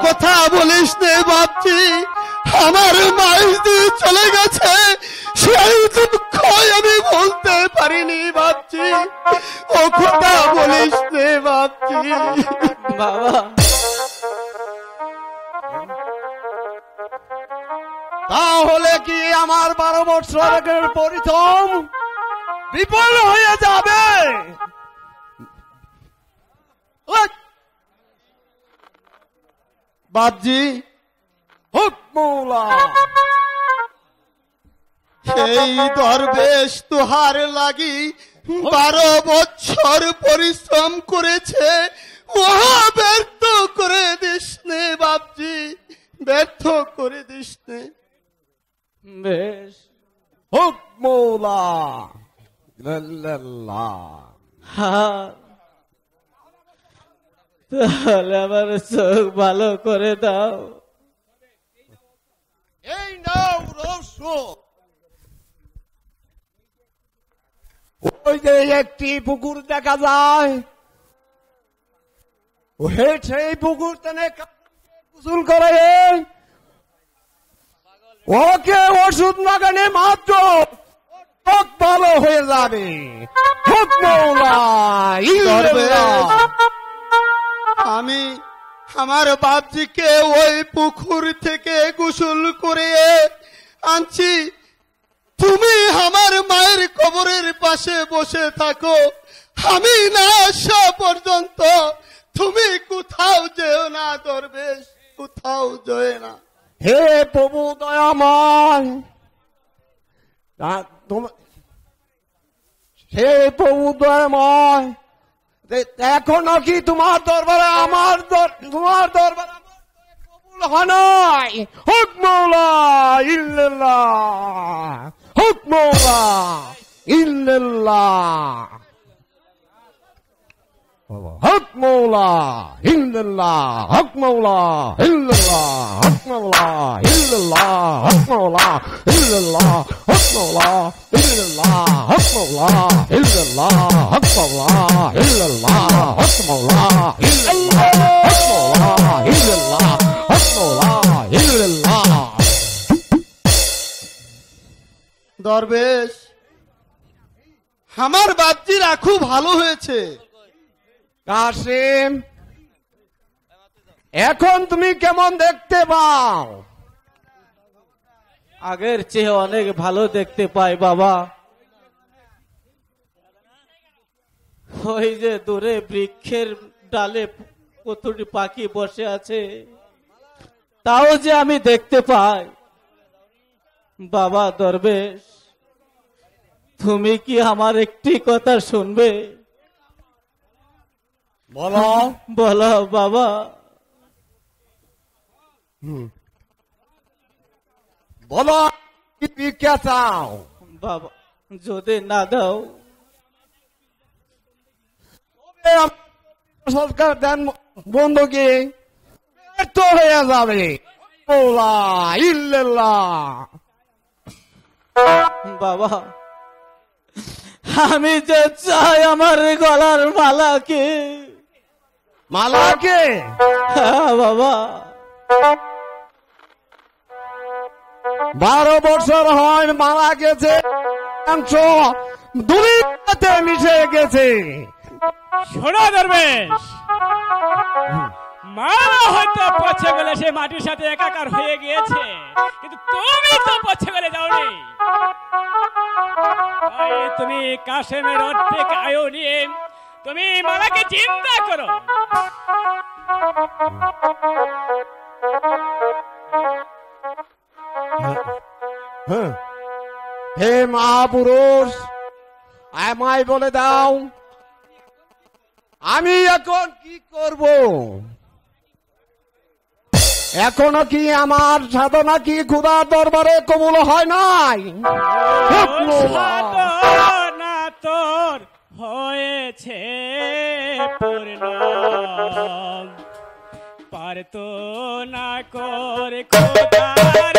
কথা বলিস নে বাপজি, আমার মাইজি চলে গেছে, সেই দুঃখ আমি বলতে পারিনি বাপজি। ও কথা বলিস নে বাপজি। বাবা, তাহলে কি আমার 12 বছরের পরিশ্রম বিফল হয়ে যাবে? বাপজি, সেই দরবেশ তোহার লাগি 12 বছর পরিশ্রম করেছে, ওহা ব্যর্থ করে দিস নে বাপজি, ব্যর্থ করে দিস নে। বেশ, হুক মৌলা। হ্যাঁ, তাহলে আমার চোখ ভালো করে দাও। এই নাও রহস্য। ওই যে একটি পুকুর দেখা যায়, সেই পুকুর তেনে গোসল করে ওকে ওষুধ লাগানে মাত্র ভালো হয়ে যাবে। আমি আমার বাপজিকে ওই পুকুর থেকে গোসল করে আনছি, তুমি আমার মায়ের কবরের পাশে বসে থাকো, আমি না আসা পর্যন্ত তুমি কোথাও যেও না দরবেশ, কোথাও যেও না। হে প্রভু দয়াময়, হে প্রভু দয়াময়, এখনো কি তোমার দরবারে তোমার দরবারে কবুল হয় নাই? হুক মৌলা ইল্লাল্লাহ, হুক মৌলা ইল্লাল্লাহ, হক মৌলা ইল্লাল্লাহ, হক মৌলা ইল্লাল্লাহ, হক মৌলা ইল্লাল্লাহ, হক মৌলা ইল্লাল্লাহ, হক মৌলা ইল্লাল্লাহ, হক মৌলা ইল্লাল্লাহ, হক মৌলা ইল্লাল্লাহ, হক মৌলা ইল্লাল্লাহ, হক মৌলা ইল্লাল্লাহ, হক মৌলা ইল্লাল্লাহ। দরবেশ, আমার বাপজিরা খুব ভালো হয়েছে। কাসিম, এখন তুমি কেমন দেখতে পাও? আগের চেয়ে অনেক ভালো দেখতে পাই বাবা। ওই যে দূরে বৃক্ষের ডালে কতটি পাখি বসে আছে, তাও যে আমি দেখতে পাই। বাবা দরবেশ, তুমি কি আমার একটি কথা শুনবে? বলো বলো বাবা। বলো, কি চাও? বাবা, যদি না দাও সরকার দেন বন্ধুকে ব্যর্থ হয়ে যাবে। বাবা, আমি যে চাই আমার গলার মালাকে। মালাকে? হ্যাঁ বাবা। 12 বছর হয় মারা গেছে, অংশ দুনিয়াতে মিশে গেছে। শোনো দরবেশ, মালা হয়তো পচে গেলে সে মাটির সাথে একাকার হয়ে গিয়েছে, কিন্তু তুমি তো পচে গেলে যাওনি। তাই তুমি কাশেমের অর্ধেক আয়ু নিয়ে তুমি মালাকে চিন্তা করো। হে মহাপুরুষ, আমায় বলে দাও আমি এখন কি করব? এখনো কি আমার সাধনা কি খোদার দরবারে কবুল হয় নাই? সাধনা তোর হয়েছে পূর্ণ, পারতো না করে খোদার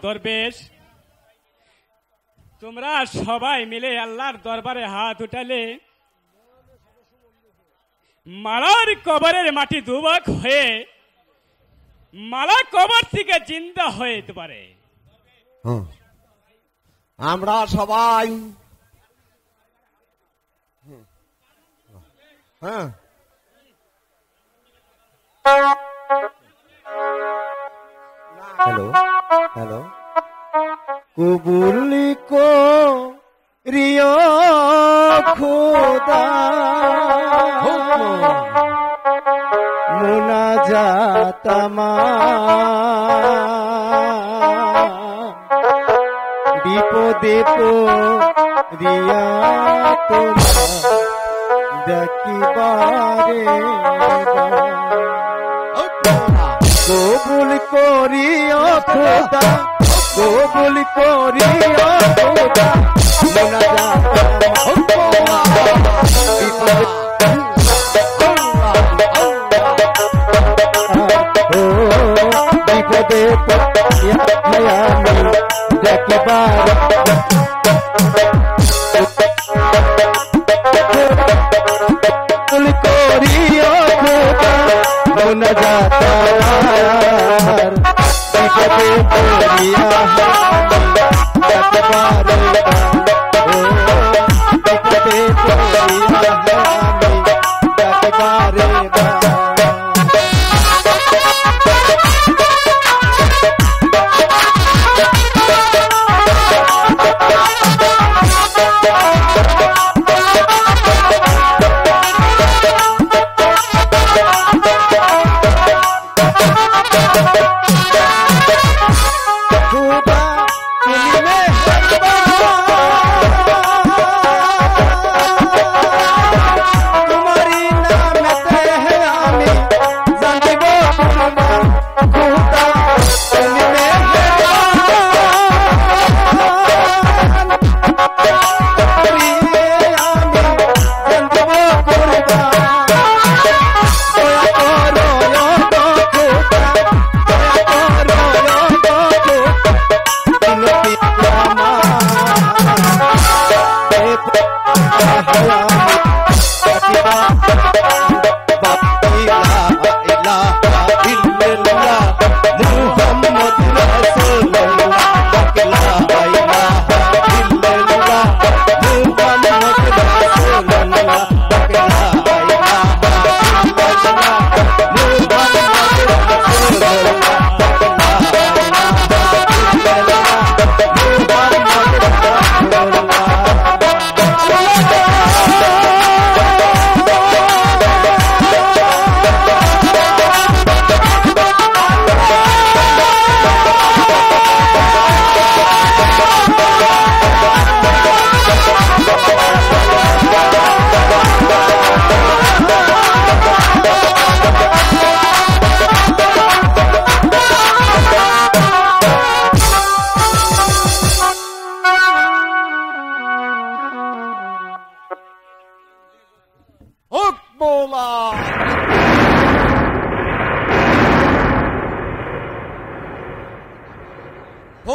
দরবেশ, তোমরা সবাই মিলে আল্লাহর দরবারে হাত উঠালে মালার কবরের মাটি দুভাগ হয়ে মালা কবর থেকে জিন্দা হয়ে যেতে পারে। আমরা সবাই হ্যালো হ্যালো কবুলি কো রিও খোদা মুনাজাত বিপদে পড়িয়া তোমার দেখিবারে কবুল করিও খোদা, কবুল করিও খোদা বিপদে দেখিবার করিও খোদা মুনাজাত বিপদে পড়িয়া একবারে বিপদে পড়িয়া একবারে तुम्हारी नाम ते है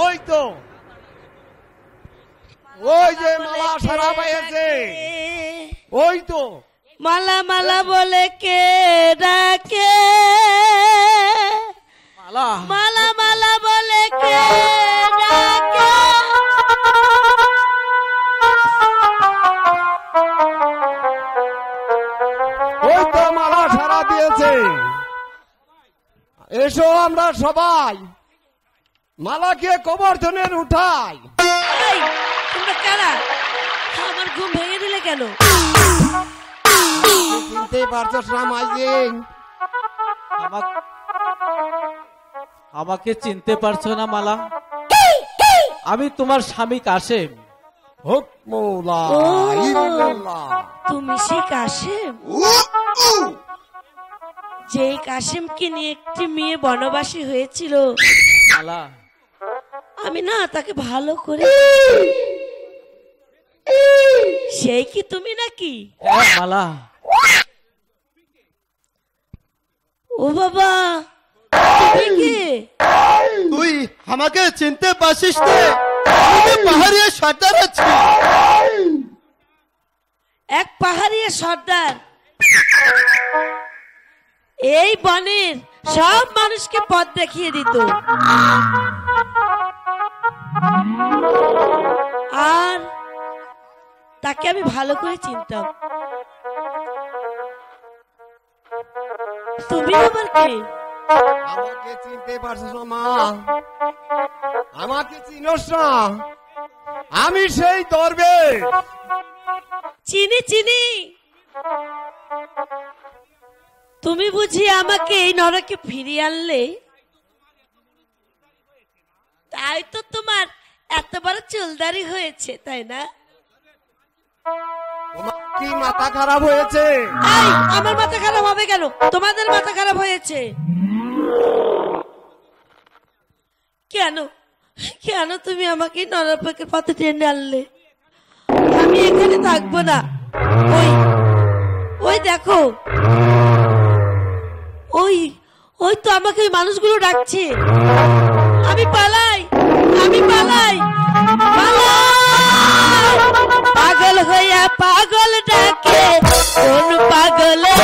ওই তো ওই যে মালা সারা পেয়েছে, ওই তো মালা মালা বলে কে ডাকে, মালা মালা মালা বলে কে ডাকে। ওই তো মালা সারা দিয়েছে। এসো আমরা সবাই মালাকে গোবর্ধনের উঠাই। এই, তোমরা কারা? আমার ঘুম ভেঙে দিলে কেন? চিনতে পারছস না মাইজি? আমাকে চিনতে পারছো না মালা? আমি তোমার স্বামী কাশেম। হুকমুল্লাহ ও, ইল্লাল্লাহ। তুমি সেই কাশেম, যে কাশেমকে নিয়ে একটি মেয়ে বনবাসী হয়েছিল। মালা, আমি না তাকে ভালো করে, সেই কি তুমি নাকি? হ্যাঁ মালা। ও বাবা, তুমি কে? তুই আমাকে চিনতে পারছিস না? আমি পাহাড়িয়া সর্দার আছি। এক পাহাড়িয়া সর্দার এই বনের সব মানুষকে পথ দেখিয়ে দিত, আর তাকে আমি ভালো করে চিনতাম। তুমি আবার কে? আমাকে চিনতে পারছস না মা? আমাকে চিনস না? আমি সেই দরবেশ। চিনি চিনি। তুমি বুঝি আমাকে এই নরকে ফিরিয়ে আনলে, তাই তো তোমার এত বড় চুলদারি হয়েছে, তাই না? তোমার কি মাথা খারাপ হয়েছে? এই, আমার মাথা খারাপ হবে কেন? তোমাদের মাথা খারাপ হয়েছে কেন? কেন তুমি আমাকে নরকের পথে টেনে আনলে? আমি এখানে থাকবো না। ওই ওই দেখো, ওই ওই তো আমাকে ওই মানুষগুলো ডাকছে। আমি পালাই, আমি পালাই, পালাই। পাগল হইয়া পাগল ডাকে কোন পাগলে,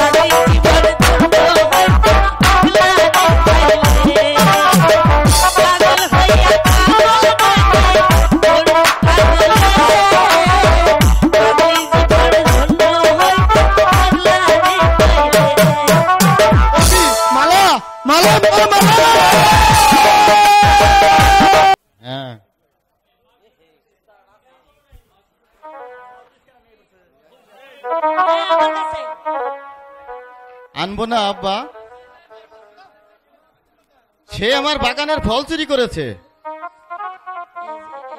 আমি জীবন ধন্য হইতে পাগলা দেখাইলে। পাগল হইয়া পাগল ডাকে কোন পাগলে, আমি জীবন ধন্য হইতে পাগলা দেখাইলে। মালা মালা মালা মালা। হ্যাঁ, আমার কাছে আনবো না আব্বা। সে আমার বাগানের ফল চুরি করেছে।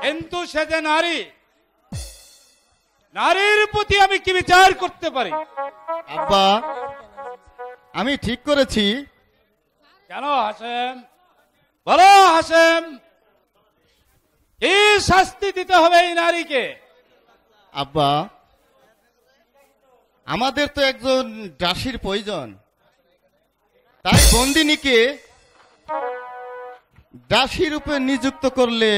কিন্তু সে যে নারী, নারীর প্রতি আমি কি বিচার করতে পারি? আব্বা, আমি ঠিক করেছি। কেন হাসেম? বলো হাসেম, কি শাস্তি দিতে হবে এই নারীকে? আব্বা, আমাদের তো একজন দাসীর প্রয়োজন, তাই বন্দিনীকে দাসী রূপে নিযুক্ত করলে।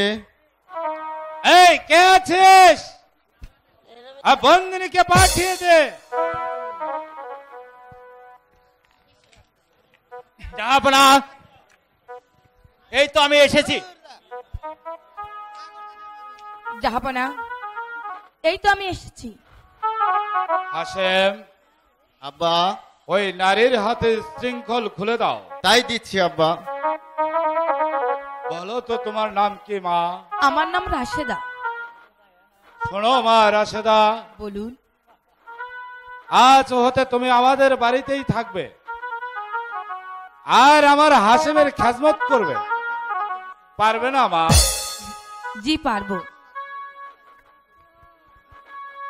এই কে আছিস? আর বন্দিনীকে পাঠিয়ে দে। জাহাপনা, এই তো আমি এসেছি। জাহাপনা, এই তো আমি এসেছি। হাসেম, আব্বা, ওই নারীর হাতে শৃঙ্খল খুলে দাও। তাই দিচ্ছি আব্বা। বলো তো তোমার নাম কি মা? আমার নাম রাশেদা। শোনো মা রাশেদা, বলুন। আজ হতে তুমি আমাদের বাড়িতেই থাকবে, আর আমার হাসেমের খেজমত করবে। পারবে না মা? জি পারবো।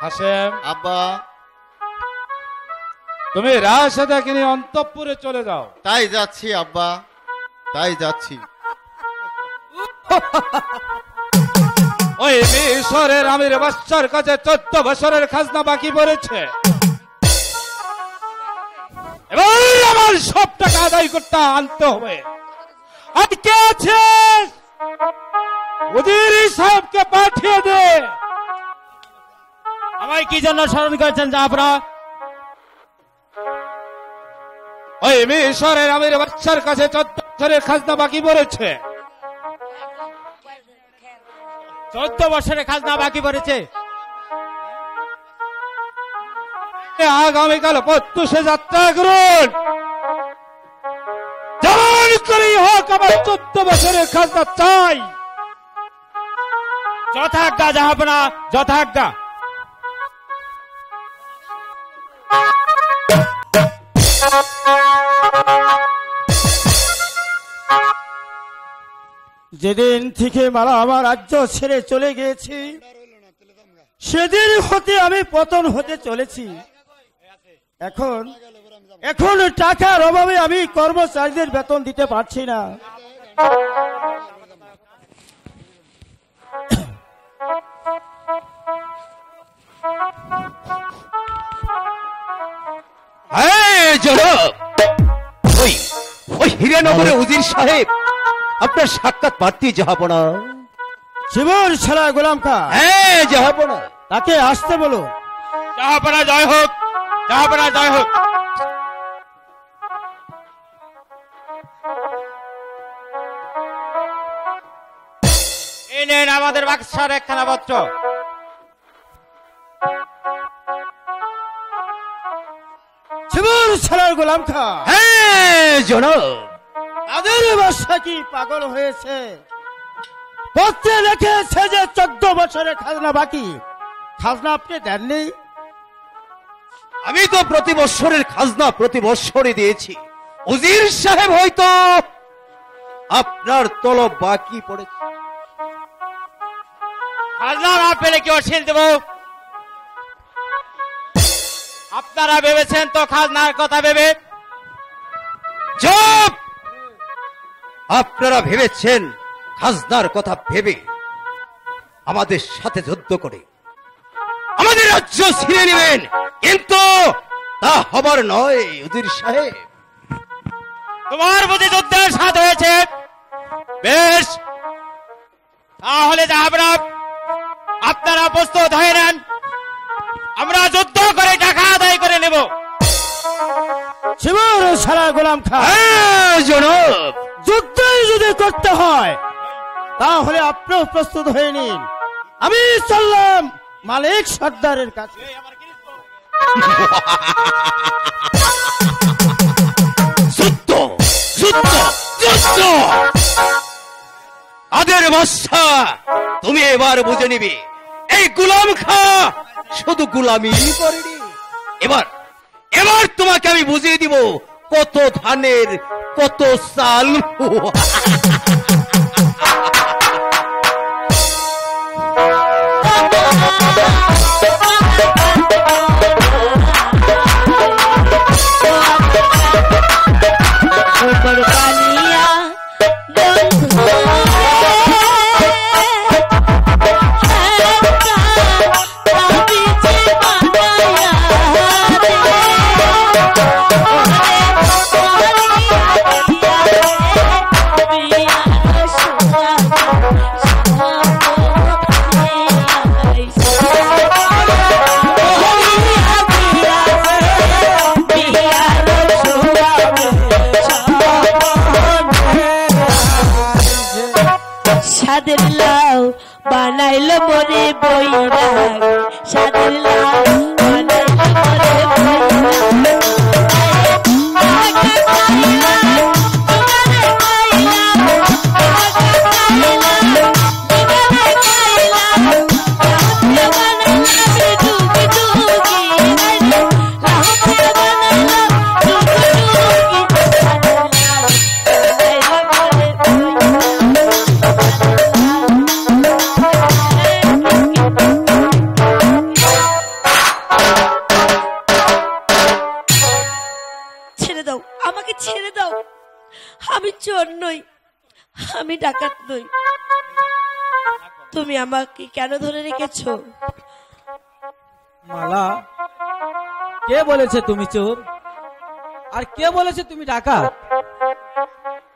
হাসেম, আব্বা, তুমি রাশেদাকে নিয়ে অন্তঃপুরে চলে যাও। তাই যাচ্ছি আব্বা, তাই যাচ্ছি। ওই মিশরের আমির বাদশার কাছে 14 বছরের খাজনা বাকি পড়েছে। এবার আমার সব টাকা আদায় করতে আনতে হবে। আটকে আছিস উজির সাহেবকে পাঠিয়ে দে। আমায় কি জন্য স্মরণ করেছেন জাহাপনা? ওই মিশরের আমির বাদশার কাছে 14 বছরের খাজনা বাকি পড়েছে। 14 বছরের খাজনা বাকি পড়েছে। আগামীকাল প্রত্যুষে যাত্রা করুন। যেমন করেই হোক আমার 14 বছরের খাজনা চাই। যথাজ্ঞা জাহাপনা, যথাজ্ঞা। যেদিন থেকে মালা আমার রাজ্য ছেড়ে চলে গিয়েছি সেদিন হতে আমি পতন হতে চলেছি। এখন টাকার অভাবে আমি কর্মচারীদের বেতন দিতে পারছি না। ওই হীরানগরে উজির সাহেব আপনার সাক্ষাৎ প্রার্থী জাহাপনা। শিবর ছাড়া গোলাম খা। হ্যাঁ জাহাপনা, তাকে আসতে বলো। জাহাপনা জয় হোক, জাহাপনা জয় হোক। এই নেন আমাদের বাক্সার একখানা পত্র। শিবর ছাড়া গোলাম খা। হ্যাঁ জনাব। তাদের বাদশা কি পাগল হয়েছে? পত্রে লিখেছে যে 14 বছরের খাজনা বাকি। খাজনা আপনি দেননি। আমি তো প্রতি বৎসরের খাজনা প্রতি বৎসরই দিয়েছি। উজির সাহেব হয়তো আপনার তলব বাকি পড়েছে। খাজনা না পেলে কি অশীল দেব? আপনারা ভেবেছেন তো খাজনার কথা ভেবে? চুপ! আপনারা ভেবেছেন খাজনার কথা ভেবে আমাদের সাথে যুদ্ধ করে আমাদের রাজ্য ছিনিয়ে নেবেন, কিন্তু তা হবার নয় উজির সাহেব। তোমার প্রতি যুদ্ধের সাথ হয়েছে, বেশ, তাহলে জাহাপনা আপনারা প্রস্তুত হয়ে নেন। আমরা যুদ্ধ করে টাকা আদায় করে নেব। শিবর ছাড়া গোলাম খা। জনাব, যুদ্ধই যদি করতে হয় তাহলে আপনিও প্রস্তুত হয়ে নিন। আমি চললাম মালিক সর্দারের কাছে। যুদ্ধ যুদ্ধ যুদ্ধ! আদের বাদশা, তুমি এবার বুঝে নিবে এই গোলাম খা শুধু গোলামি করেনি। এবার তোমাকে আমি বুঝিয়ে দিব কত ধানের কত চাল। সাদের লাউ বানাইলো মরে বইরাগ, সাদের লাউ বানাইলো মরে আমি চোর নই, আমি ডাকাত নই। তুমি আমাকে কেন ধরে রেখেছো? মালা, কে বলেছে তুমি চোর আর কে বলেছে তুমি ডাকাত?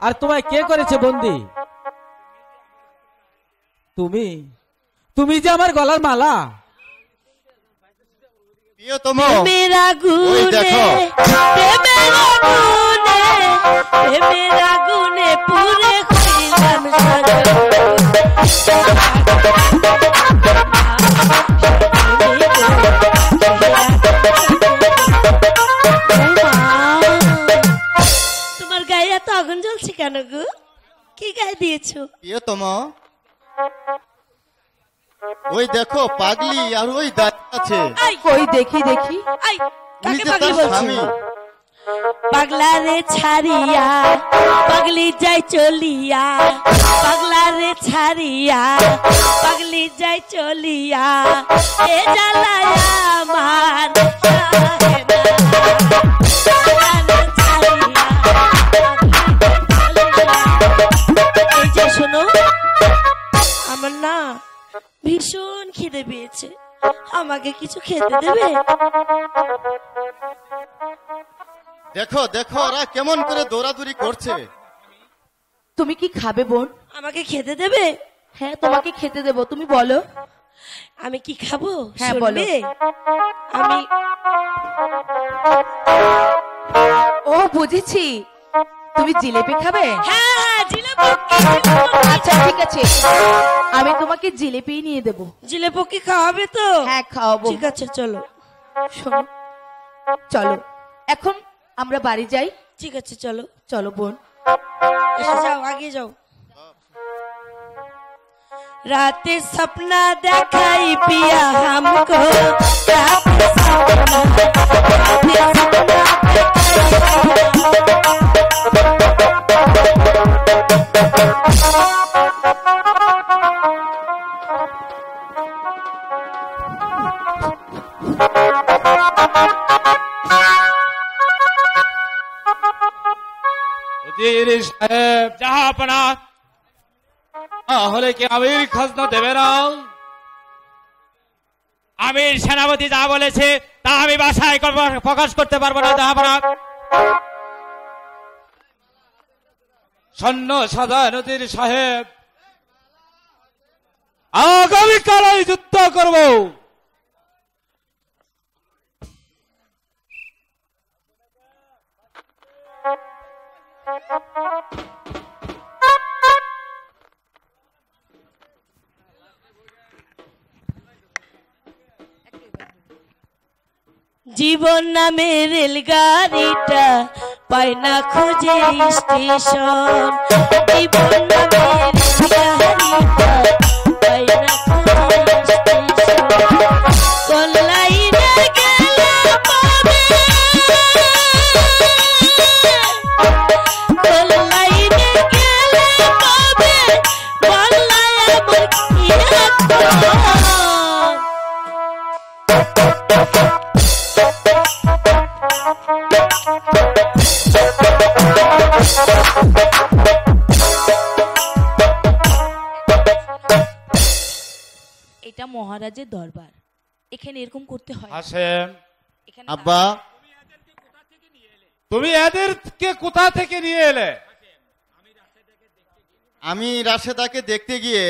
আর তোমায় কে করেছে বন্দি? তুমি তুমি যে আমার গলার মালা। প্রিয়তম মেরা গুনে মেরা গুনে মেরা গুনে পুরে হইলাম তোমার গায়ে এত আগুন জ্বলছে কেন গো? কি গায়ে দিয়েছো? প্রিয়তম ওই দেখো পাগলি আর ওই দাঁড়িয়ে আছে। কই দেখি দেখি। কাকে পাগলি বলছো? পাগলা রে ছাড়িয়া পাগলি যাই চলিয়া, পাগলা রে ছাড়িয়া পাগলি যাই চলিয়া, এ জ্বালায় আমার এই যে শোনো, আমার না ভীষণ খিদে পেয়েছে, আমাকে কিছু খেতে দেবে? দেখো দেখো ওরা কেমন করে দৌড়াদৌড়ি করছে। তুমি কি খাবে বোন? আমাকে খেতে দেবে? হ্যাঁ তোমাকে খেতে দেবো, তুমি বলো। আমি কি খাবো? হ্যাঁ বলো। আমি ও বুঝেছি, তুমি জিলেপি খাবে? হ্যাঁ জিলেপি। আচ্ছা ঠিক আছে, আমি তোমাকে জিলেপি নিয়ে দেবো। জিলেপি কি খাওয়াবে তো? হ্যাঁ খাওয়াবো। ঠিক আছে চলো। শোনো, চলো এখন আমরা বাড়ি যাই। ঠিক আছে চলো। চলো বোন। এসে যাও, আগে যাও। रात सपना देखाई पिया हमको, रात सपना সাহেব জাহাপনা হলে কি আমির খাজনা দেবে না? আমির সেনাপতি যা বলেছে তা আমি বাসায় প্রকাশ করতে পারবো না জাহাপনা। সৈন্য সাদা নদীর সাহেব আগামীকাল যুদ্ধ করব। জীবন নামে রেলগাড়িটা পায় না খোঁজে স্টেশন, জীবন নামে রেলগাড়িটা পায় না খোঁজে স্টেশন, কোন লাইনে গেলে পাবে, কোন লাইনে গেলে পাবে, বললাই আমার কি এখন। এটা মহারাজের দরবার, এখানে এরকম করতে হয়। হাসেম আব্বা তুমি এদেরকে কোথা থেকে নিয়ে এলে? আমি রাশেদাকে দেখতে গিয়ে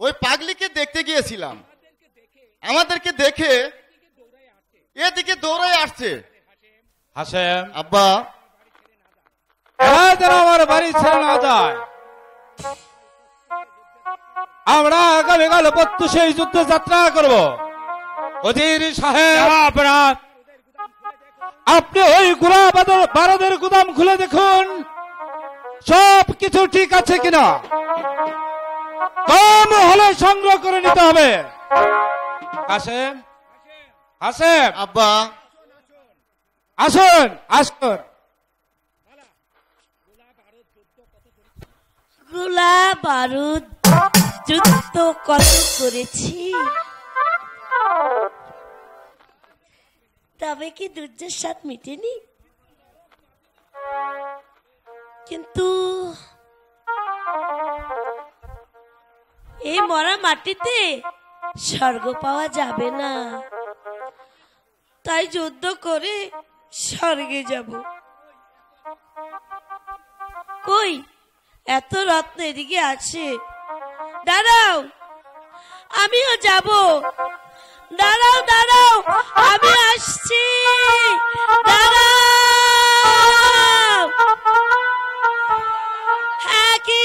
ওই পাগলিকে দেখতে গিয়েছিলাম। আমাদেরকে দেখে এদিকে দৌড়ায় আসছে। হাসেম আব্বা যেন আমার বাড়ি ছেড়ে না যায়। আমরা আগামীকাল প্রত্যুষেই যুদ্ধ যাত্রা করব। ওজির সাহেব আপনি ওই গোলা বারদের গুদাম খুলে দেখুন সব কিছু ঠিক আছে কিনা, কম হলে সংগ্রহ করে নিতে হবে। হাসেম হাসেম আব্বা আসুন আসুন। গোলা বারুদ যুদ্ধ কত করেছি, তবে কি দুর্যের স্বাদ মিটেনি? কিন্তু এই মরা মাটিতে স্বর্গ পাওয়া যাবে না, তাই যুদ্ধ করে স্বর্গে যাব। কই এত রত্ন এদিকে আছে, দাঁড়াও আমিও যাব, দাঁড়াও দাঁড়াও আমি আসছি, দাঁড়াও। হ্যাঁ কি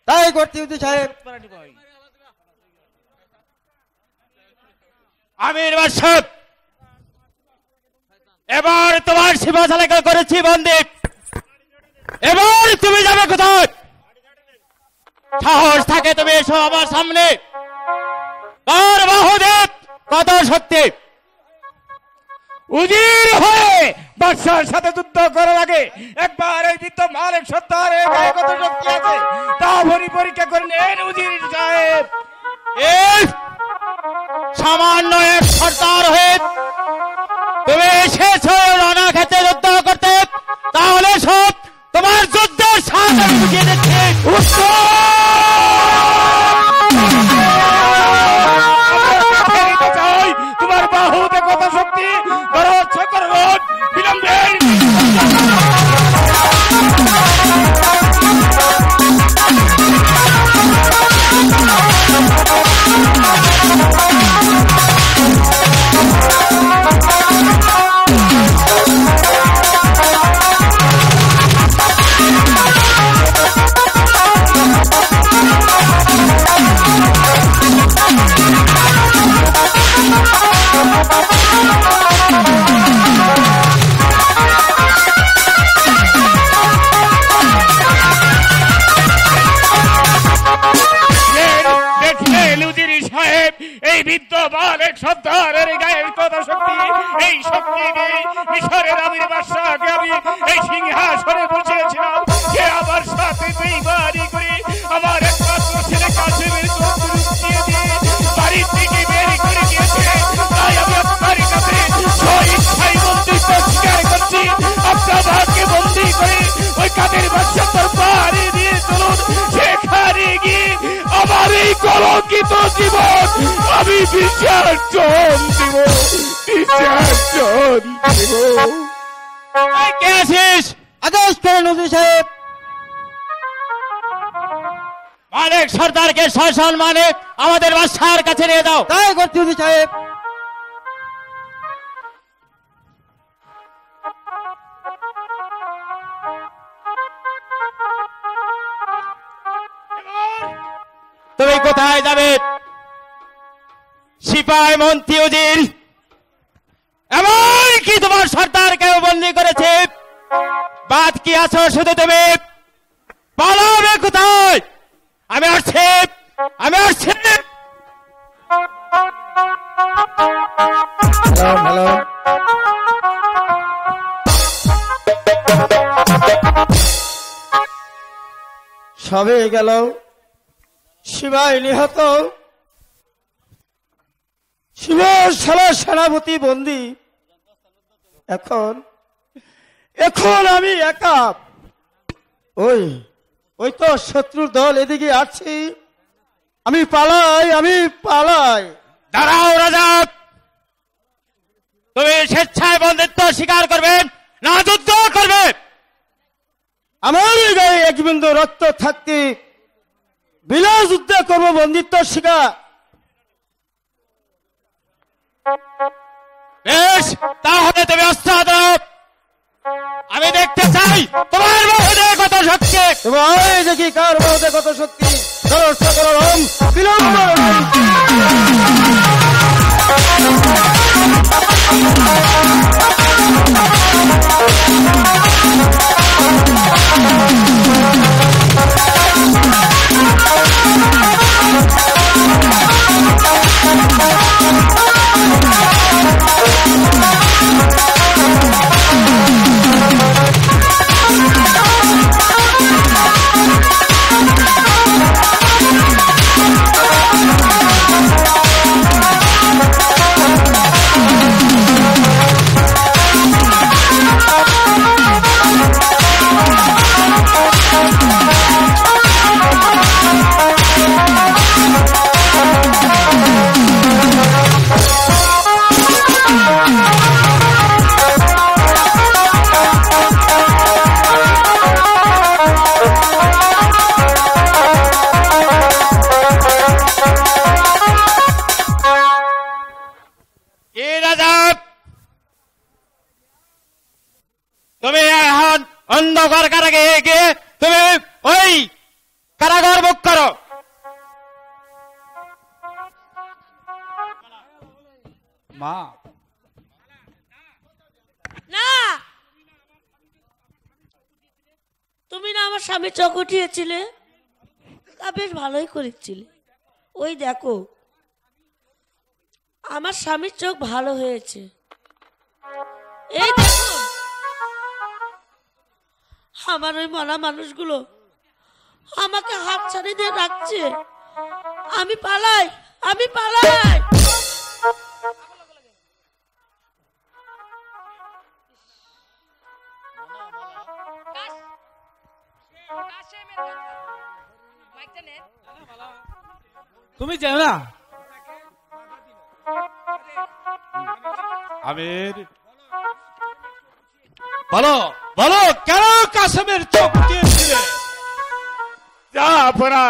তাই করতে উদি সাহেব। আমির বাদশাহ, এবার তোমার সীমা চালাকা করেছি বন্দী, এবার তুমি যাবে কোথায়? সাহস থাকে তুমি এসো আমার সামনে, কার বাহুদেব কত শক্তি? উজির হয়ে বাদশার সাথে যুদ্ধ করার আগে একবার এই বৃদ্ধ মালিক সত্তারের গায়ে কত শক্তি আছে তা পরীক্ষা করে নেন উজির সাহেব। এই সামান্য এক সর্দার হয়ে তুমি এসেছো রানা খেতে যুদ্ধ করতে, তাহলে সব তোমার যুদ্ধের সাথে বুঝিয়ে দিচ্ছে। তোমার বাহুতে কত শক্তি, বিলম্বের এই বৃদ্ধ বালক সর্দারের গায়ের কত শক্তি, এই শক্তি দিয়ে মিশরের আমির বাদশাহকে আমি এই সিংহাসনে বসিয়েছিলাম, সে আমার সাথে বেইমানি করে আমার একমাত্র ছেলে কাসেমের দিয়ে দিয়ে বাড়ির থেকে বের করে দিয়েছে। তাই আমি আপনার কাছে স্বইচ্ছায় বন্দিত্ব স্বীকার করছি। আপনার ভাগ্যে বন্দি করে ওই কাদের বাদশাহ দরবারে দিয়ে চলুন, সেখানে গিয়ে আমার এই কলঙ্কিত জীবন আমি বিসর্জন দিব, বিসর্জন দিব। কে আছিস? আদেশ করেন উজির সাহেব। মালিক সর্দারকে সসম্মানে আমাদের বাদশার কাছে নিয়ে দাও। তাই করছি উজির সাহেব। তুমি কোথায় যাবে? সিপাই মন্ত্রী উজির এমন কি তোমার সর্দারকে বন্দী করেছে, বাদ কি আছো শুধু তুমি? পালাবে কোথায়? আমি আসছি, আমি আসছি। হ্যালো, সবে গেল, শিবাই নিহত, শিবের সারা সেনাপতি বন্দী। এখন এখন আমি একা। ওই তো শত্রুর দল এদিকে আসছি। আমি পালাই, আমি পালাই। দাঁড়াও রাজা, তুমি স্বেচ্ছায় বন্দিত্ব স্বীকার করবে না যুদ্ধ করবে? আমার গায়ে এক বিন্দু রক্ত থাকতে বিনা যুদ্ধে করবো বন্দিত্ব স্বীকার। বেশ, তাহলে তুমি অস্ত্র দাও, আমি দেখতে চাই তোমার মধ্যে কত শক্তি। তোমার দেখি কার মধ্যে কত শক্তি। বিলম্ব তুমি এখন অন্ধকার কারাগারে গিয়ে তুমি ওই কারাগার মুখ করো। মা না, তুমি না আমার স্বামীর চোখ উঠিয়েছিলে, তা বেশ ভালোই করেছিলে। ওই দেখো আমার স্বামীর চোখ ভালো হয়েছে। এই দেখো আমার ওই মরা মানুষগুলো আমাকে হাত ছাড়ি দিয়ে রাখছে। আমি পালাই, আমি পালাই। তুমি জানো না আমির, বলো বলো কেন কাসেমের চোখ দিয়েছিলে? যা পড়া,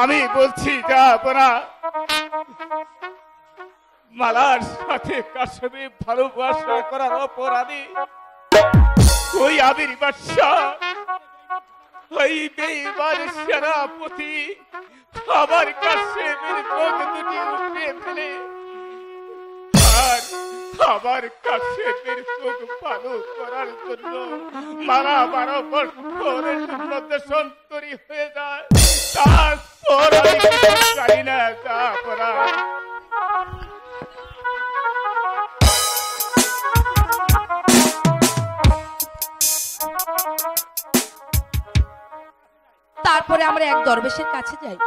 আমি বলছি যা পড়া, মালার সাথে কাসেমে ভালোবাসা করার অপরাধী ওই আবির বাদশাহ, ওই বেঈমান সেনাপতি আমার কাসেমের চোখ দুটি উপড়ে ফেলে আর আমার কাসেমের চোখ ভালো করার জন্য 12 বছরের জন্য দেশান্তরী হয়ে যায়। তারপর আমি জানি না যা পড়া। তারপরে আমরা এক দরবেশের কাছে যাই।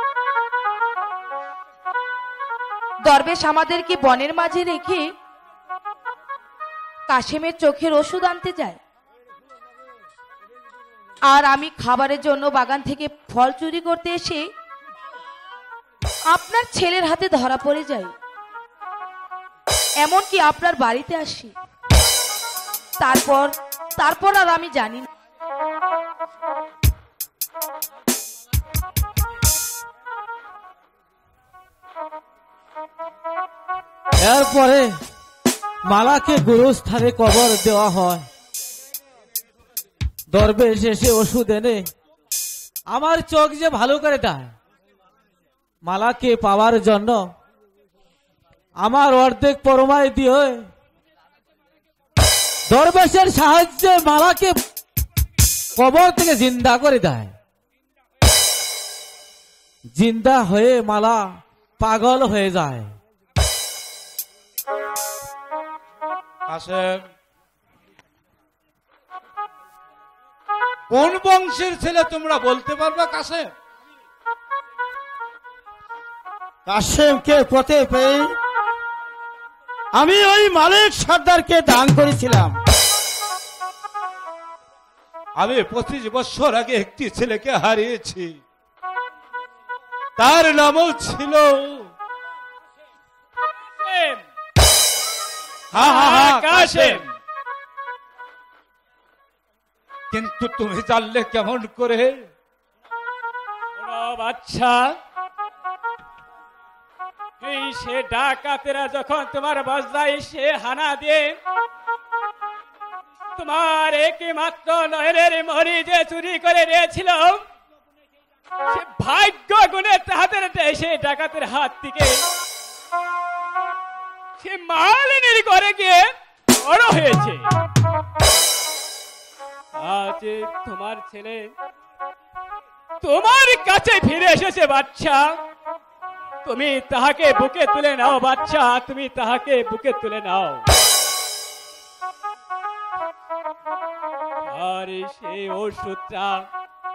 দরবেশ আমাদেরকে বনের মাঝে রেখে কাশেমের চোখের ওষুধ আনতে যায়, আর আমি খাবারের জন্য বাগান থেকে ফল চুরি করতে এসে আপনার ছেলের হাতে ধরা পড়ে যাই। এমনকি আপনার বাড়িতে আসি। তারপর আর আমি জানি না। এরপরে মালাকে গুরুস্থানে কবর দেওয়া হয়। দরবেশ এসে ওষুধ এনে আমার চোখ যে ভালো করে দেয়। মালাকে পাওয়ার জন্য আমার অর্ধেক পরমায় দিয়ে দরবেশের সাহায্যে মালাকে কবর থেকে জিন্দা করে দেয়। জিন্দা হয়ে মালা পাগল হয়ে যায়। কাসেম, কোন বংশের ছেলে তোমরা বলতে পারবে? কাসেম, কাসেমকে পথে পেয়ে আমি ওই মালিক সর্দারকে দান করেছিলাম। আমি 25 বছর আগে একটি ছেলেকে হারিয়েছি, তার নামও ছিল কাসেম। কিন্তু তুমি জানলে কেমন করে? বাচ্চা, এই সে ডাকাতেরা যখন তোমার বজরায় সে হানা দিয়ে তোমার একমাত্র নয়নের মরি যে চুরি করে নিয়েছিল, সে ভাগ্য গুণে তাহাদের সে ডাকাতের হাত থেকে সে মালিনীর ঘরে গিয়ে বড় হয়েছে। আজ তোমার ছেলে তোমার কাছে ফিরে এসেছে। বাচ্চা, তুমি তাহাকে বুকে তুলে নাও। বাচ্চা, তুমি তাহাকে বুকে তুলে নাও, আর সেই ওষুধটা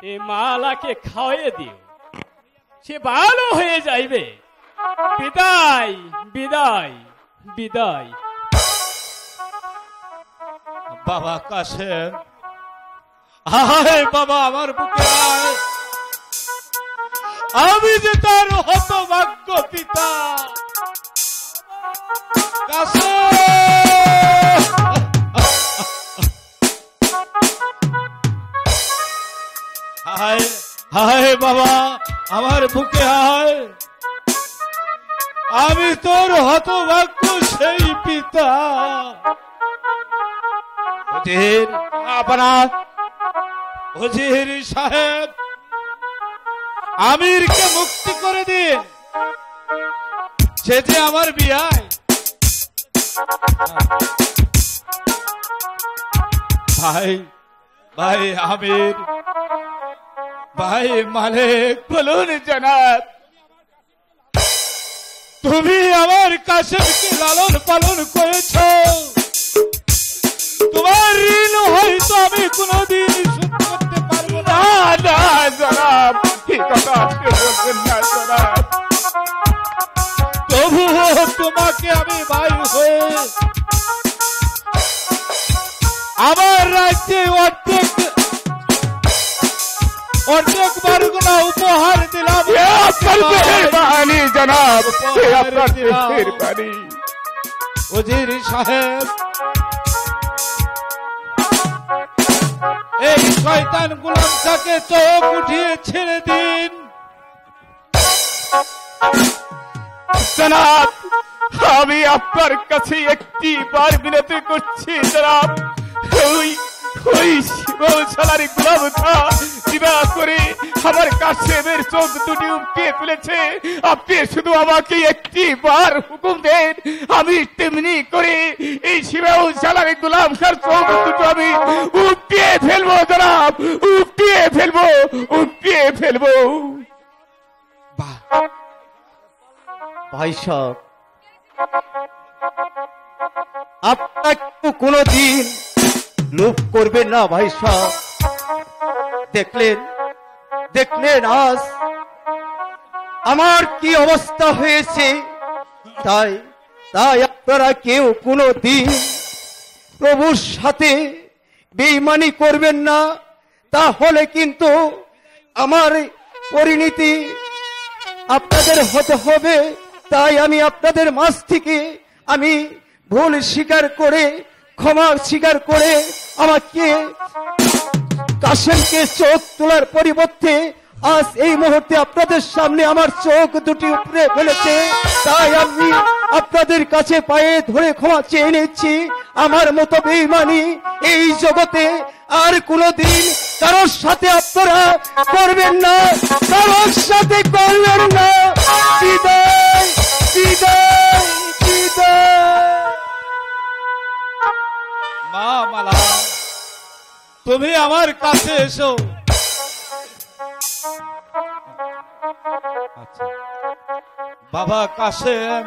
এই মালাকে খাওয়াইয়ে দিও, সে ভালো হয়ে যাইবে। বিদায়, বিদায়, বিদায়। বাবা কাসেম, আয় বাবা, আমার বুকে আয়। আমি যে তার হতভাগ্য পিতা। কাসেম, হায় হায় বাবা, আমার বুকে আয়। আমি তোর হতভাগ্য সেই পিতা। হুজুর, আপনার হুজুর সাহেব, আমিরকে মুক্তি করে দিন, সে যে আমার বিয়ায়। ভাই ভাই আমির, ভাই মালিক, বলুন জনাব, তুমি আমার কাসেমকে লালন পালন করেছ, তোমার ঋণ হয়তো আমি কোনদিন শোধ করতে পারবো না। না জনাব, কি কথা আপনি বলবেন না জনাব। তবুও তোমাকে আমি ভাই হয়ে আমার রাজ্যে অর্ধেক বারগুনা উপহার দিলাম। জনাব, ওজির সাহেব, এই শয়তান গোলামটাকে চোখ উঠিয়ে ছেড়ে দিন। জনাব, আমি আপনার কাছে একটি বার বিনতি করছি জনাব, ওই শিবশালার গোলামটা জিনা করে আমার কাসেমের চোখ দুটি উপটিয়ে তুলেছে। আপনি শুধু আমাকে একটি বার হুকুম দেন, আমি তেমনি করে এই শিবশালার গোলামটার চোখ দুটো আমি উপটিয়ে ফেলবো জনাব, উপটিয়ে ফেলবো, উপটিয়ে ফেলবো। ভাই সাহেব, আপনাকে কোনদিন লোভ করবেন না ভাই সাহেব। দেখলেন আজ আমার কি অবস্থা হয়েছে, তাই আপনারা কেউ কোনদিন প্রভুর সাথে বেঈমানি করবেন না, তাহলে কিন্তু আমার পরিণতি আপনাদের হতে হবে। তাই আমি আপনাদের মাঝ থেকে আমি ভুল স্বীকার করে, ক্ষমা স্বীকার করে, আমাকে কাসেমকে চোখ তোলার পরিবর্তে আজ এই মুহূর্তে আপনাদের সামনে আমার চোখ দুটি উপরে ফেলেছে, তাই আমি আপনাদের কাছে পায়ে ধরে ক্ষমা চেয়ে নিচ্ছি। আমার মতো বেঈমানি এই জগতে আর কোনদিন কারোর সাথে আপনারা করবেন না, কারোর সাথে করবেন না। বিদায়, বিদায়, বিদায়। তুমি আমার কাছে এসো। আচ্ছা বাবা কাশেম,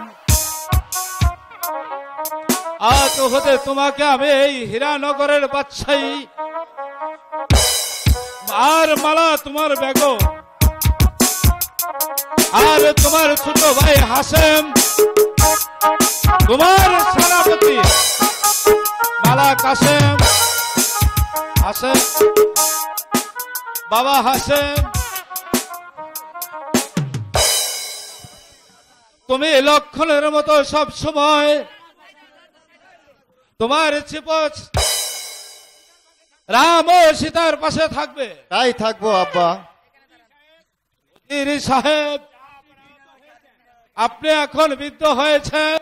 আজ হতে তোমাকে আমি এই হীরানগরের বাদশাহী আর মালা তোমার বেগম আর তোমার ছোট ভাই হাসেম তোমার সেনাপতি মালা কাশেম হাসেম বাবা হাসেম, তুমি লক্ষণের মতো সব সময় তোমার চিপচ রাম ও সীতার পাশে থাকবে। তাই থাকবো আব্বা। সাহেব আপনি এখন বৃদ্ধ হয়েছেন,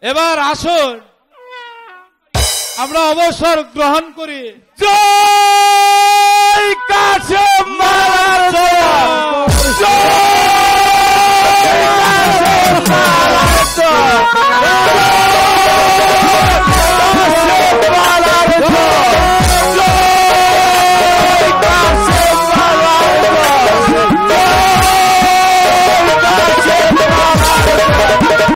এবার আসুন আমরা অবসর গ্রহণ করি। জয় কাশেম মহারাজ।